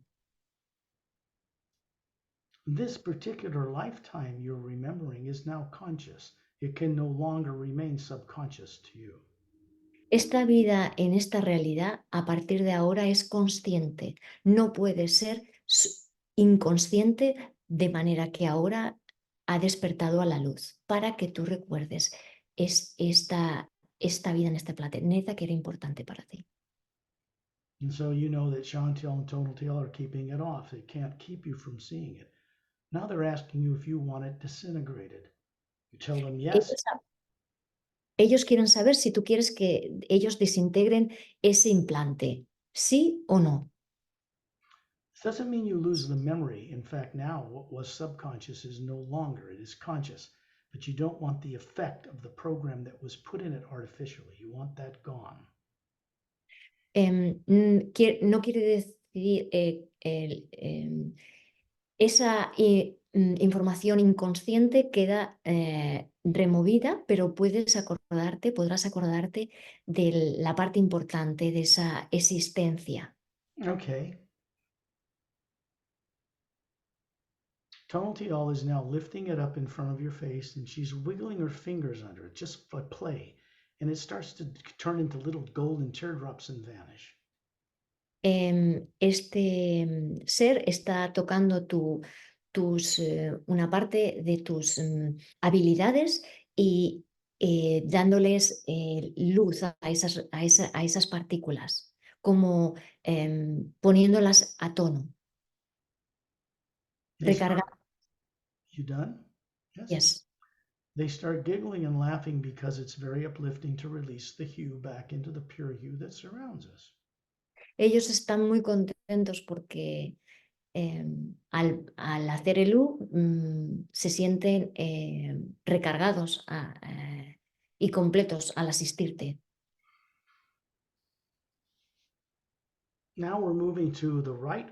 Speaker 1: This particular lifetime you're remembering is now conscious. It can no longer remain subconscious to you.
Speaker 3: Esta vida en esta realidad a partir de ahora es consciente, no puede ser inconsciente, de manera que ahora ha despertado a la luz para que tú recuerdes esta vida en este planeta que era importante para ti.
Speaker 1: And so you know that Chantel and Total Tail are keeping it off. They can't keep you from seeing it. Now they're asking you if you want it disintegrated. You tell them yes.
Speaker 3: Ellos quieren saber si tú quieres que ellos desintegren ese implante, sí o no.
Speaker 1: This doesn't mean you lose the memory. In fact, now what was subconscious is no longer. It is conscious. But you don't want the effect of the program that was put in it artificially. You want that gone.
Speaker 3: No quiere decir esa información inconsciente queda removida, pero podrás acordarte de la parte importante de esa existencia.
Speaker 1: Okay. Tonal Tial is now lifting it up in front of your face, and she's wiggling her fingers under it just for play. And it starts to turn into little golden teardrops and vanish.
Speaker 3: Este ser está tocando una parte de tus habilidades y dándoles luz a esas partículas, como poniéndolas a tono. Recargando.
Speaker 1: You done? Yes.
Speaker 3: Yes.
Speaker 1: They start giggling and laughing because it's very uplifting to release the hue back into the pure hue that surrounds us.
Speaker 3: Ellos están muy contentos porque al hacer el U se sienten recargados y completos al asistirte.
Speaker 1: Now we're moving to the right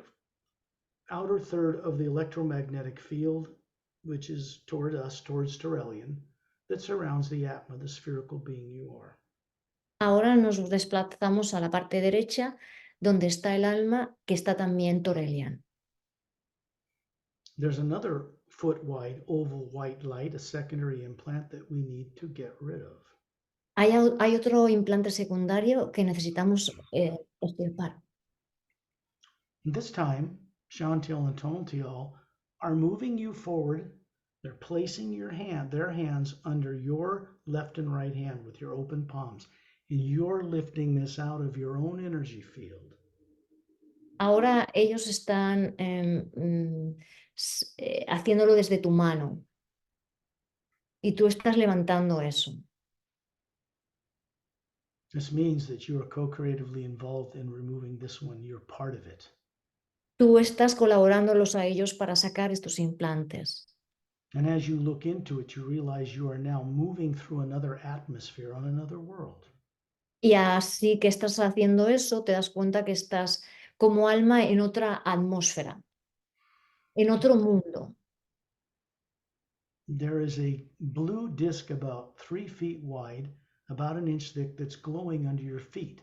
Speaker 1: outer third of the electromagnetic field, which is toward us, towards Torellian, that surrounds the Atma, the spherical being you are.
Speaker 3: Ahora nos desplazamos a la parte derecha, donde está el alma, que está también Torellian.
Speaker 1: There's another foot-wide oval white light, a secondary implant that we need to get rid of.
Speaker 3: Hay otro implante secundario que necesitamos extirpar.
Speaker 1: This time, Chantil and Tontial are moving you forward. They're placing their hands under your left and right hand with your open palms, and you're lifting this out of your own energy field.
Speaker 3: Ahora ellos están haciéndolo desde tu mano y tú estás levantando eso.
Speaker 1: This means that you are co-creatively involved in removing this one. You're part of it.
Speaker 3: Tú estás colaborándolos a ellos para sacar estos implantes.
Speaker 1: And as you look into it, you realize you are now moving through another atmosphere on another world.
Speaker 3: Y así que estás haciendo eso, te das cuenta que estás como alma en otra atmósfera, en otro mundo.
Speaker 1: There is a blue disc about 3 feet wide, about an inch thick, that's glowing under your feet.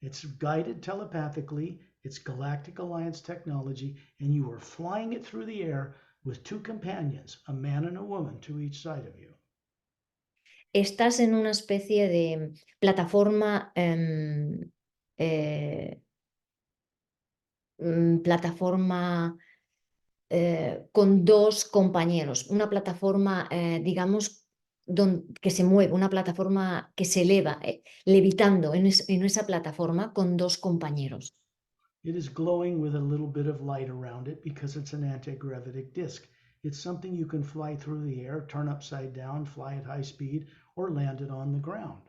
Speaker 1: It's guided telepathically. It's Galactic Alliance technology, and you are flying it through the air with 2 companions, a man and a woman, to each side of you.
Speaker 3: Estás en una especie de plataforma, con 2 compañeros, una plataforma, digamos, que se mueve, una plataforma que se eleva, levitando en esa plataforma con 2 compañeros.
Speaker 1: It is glowing with a little bit of light around it because it's an anti-gravitic disk. It's something you can fly through the air, turn upside down, fly at high speed, or land it on the ground.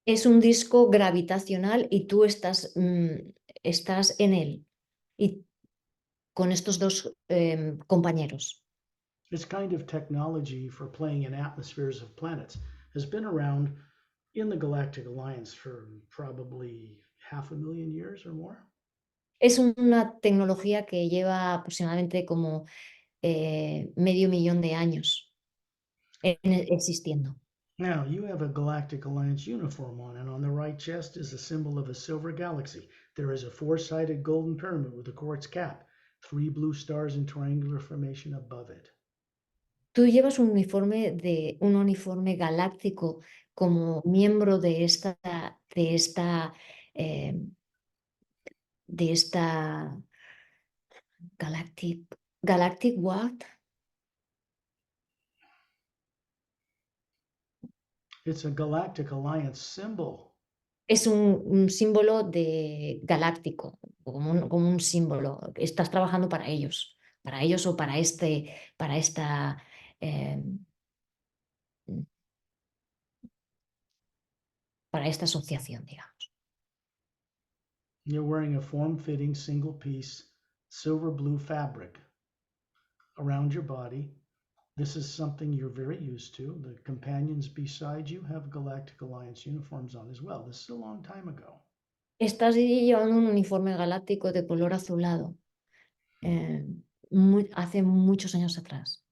Speaker 3: Es un disco gravitacional y tú estás en él y con estos dos compañeros.
Speaker 1: This kind of technology for playing in atmospheres of planets has been around in the Galactic Alliance for probably 500,000 years or more.
Speaker 3: Es una tecnología que lleva aproximadamente como medio millón de años existiendo.
Speaker 1: Now, you have a Galactic Alliance uniform on, and on the right chest is a symbol of a silver galaxy. There is a four-sided golden pyramid with a quartz cap, 3 blue stars in triangular formation above it.
Speaker 3: Tú llevas un uniforme galáctico como miembro de esta Galactic what?
Speaker 1: It's a Galactic Alliance symbol.
Speaker 3: Es un símbolo galáctico, como un símbolo. Estás trabajando para ellos o para esta asociación, digamos.
Speaker 1: You're wearing a form-fitting single-piece silver blue fabric around your body. This is something you're very used to. The companions beside you have Galactic Alliance uniforms on as well. This is a long time ago.
Speaker 3: Estás llevando un uniforme galáctico de color azulado hace muchos años atrás.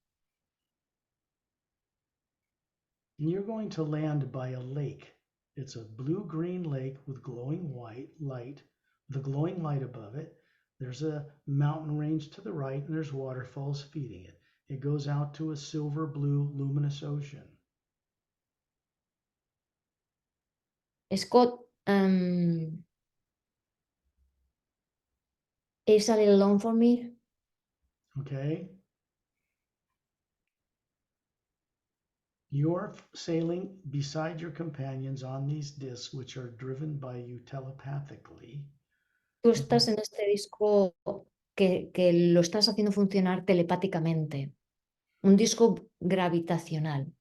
Speaker 1: And you're going to land by a lake. It's a blue-green lake with glowing white light, the glowing light above it. There's a mountain range to the right, and there's waterfalls feeding it. It goes out to a silver-blue luminous ocean.
Speaker 3: Scott, it's a little long for me.
Speaker 1: Okay. You're sailing beside your companions on these discs, which are driven by you telepathically.
Speaker 3: Tú estás en este disco que lo estás haciendo funcionar telepáticamente. Un disco gravitacional.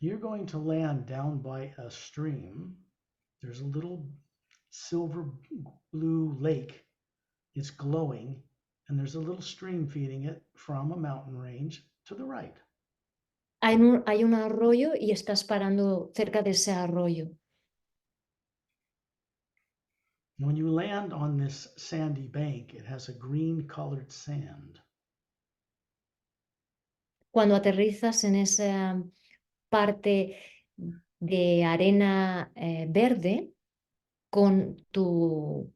Speaker 1: You're going to land down by a stream. There's a little silver blue lake. It's glowing, and there's a little stream feeding it from a mountain range to the right.
Speaker 3: Hay un arroyo y estás parando cerca de ese arroyo.
Speaker 1: When you land on this sandy bank, it has a green colored sand.
Speaker 3: Cuando aterrizas en esa parte de arena verde con tu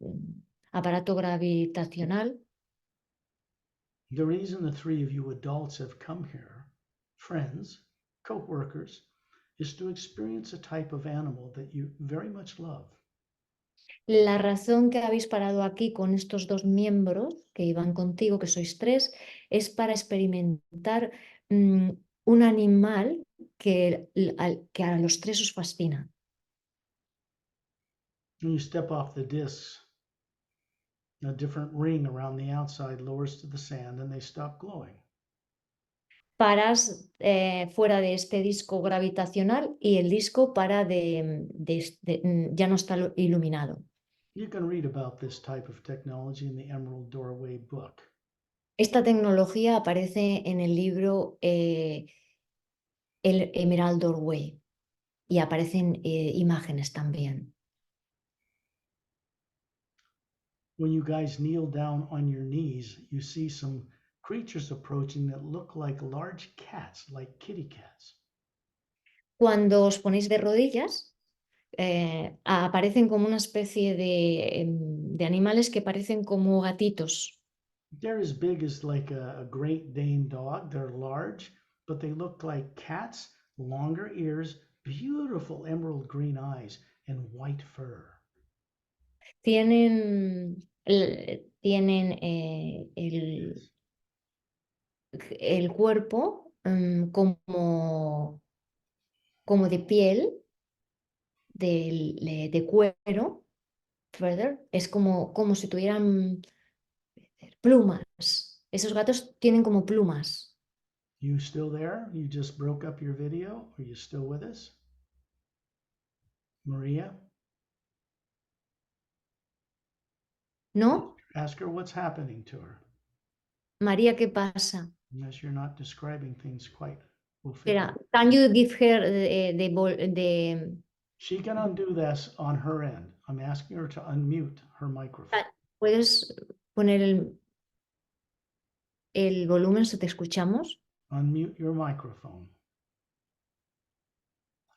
Speaker 3: aparato gravitacional.
Speaker 1: The reason the three of you adults have come here, friends, co-workers, is to experience a type of animal that you very much love.
Speaker 3: La razón que habéis parado aquí con estos dos miembros que iban contigo, que sois tres, es para experimentar un animal que a los tres os fascina.
Speaker 1: When you step off the discs, a different ring around the outside lowers to the sand and they stop glowing.
Speaker 3: Paras fuera de este disco gravitacional y el disco ya no está iluminado.
Speaker 1: You can read about this type of technology in the Emerald Doorway book.
Speaker 3: Esta tecnología aparece en el libro el Emerald Doorway y aparecen imágenes también.
Speaker 1: When you guys kneel down on your knees, you see some creatures approaching that look like large cats, like kitty cats.
Speaker 3: Cuando os ponéis de rodillas, aparecen como una especie de animales que parecen como gatitos.
Speaker 1: They're as big as like a Great Dane dog. They're large, but they look like cats, longer ears, beautiful emerald green eyes, and white fur.
Speaker 3: Tienen el cuerpo como de piel, de cuero, feather, es como si tuvieran plumas. Esos gatos tienen como plumas.
Speaker 1: You still there? You just broke up your video. Are you still with us? Maria?
Speaker 3: ¿No?
Speaker 1: Ask her what's happening to her.
Speaker 3: María, ¿qué pasa?
Speaker 1: Unless you're not describing things quite. We'll figure
Speaker 3: Espera,
Speaker 1: it.
Speaker 3: can you give her the
Speaker 1: She can undo this on her end. I'm asking her to unmute her microphone.
Speaker 3: ¿Puedes poner el volumen si te escuchamos?
Speaker 1: Unmute your microphone.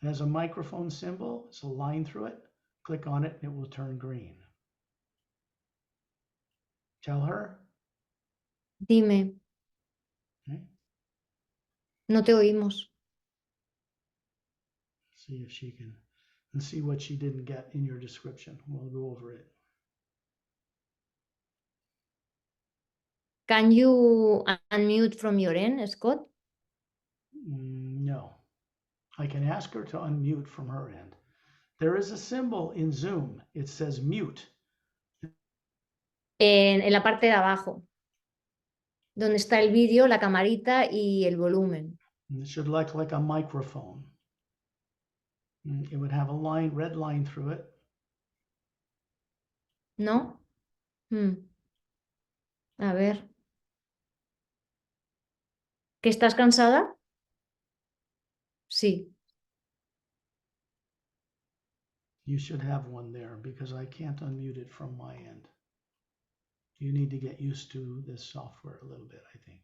Speaker 1: It has a microphone symbol. It's a line through it. Click on it and it will turn green. Tell her.
Speaker 3: Dime,
Speaker 1: Okay.
Speaker 3: no te oímos.
Speaker 1: See if she can, and see what she didn't get in your description. We'll go over it.
Speaker 3: Can you unmute from your end, Scott?
Speaker 1: No. I can ask her to unmute from her end. There is a symbol in Zoom. It says mute.
Speaker 3: En la parte de abajo, donde está el vídeo, la camarita y el volumen.
Speaker 1: And it should look like a microphone. It would have a line, red line through it.
Speaker 3: ¿No? A ver. ¿Que estás cansada? Sí.
Speaker 1: You should have one there because I can't unmute it from my end. You need to get used to this software a little bit, I think.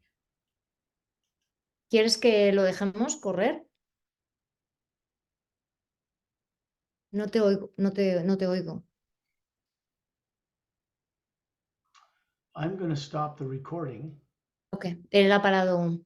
Speaker 3: ¿Quieres que lo dejemos correr? No te oigo, no te oigo.
Speaker 1: I'm going to stop the recording.
Speaker 3: Ok, él ha parado.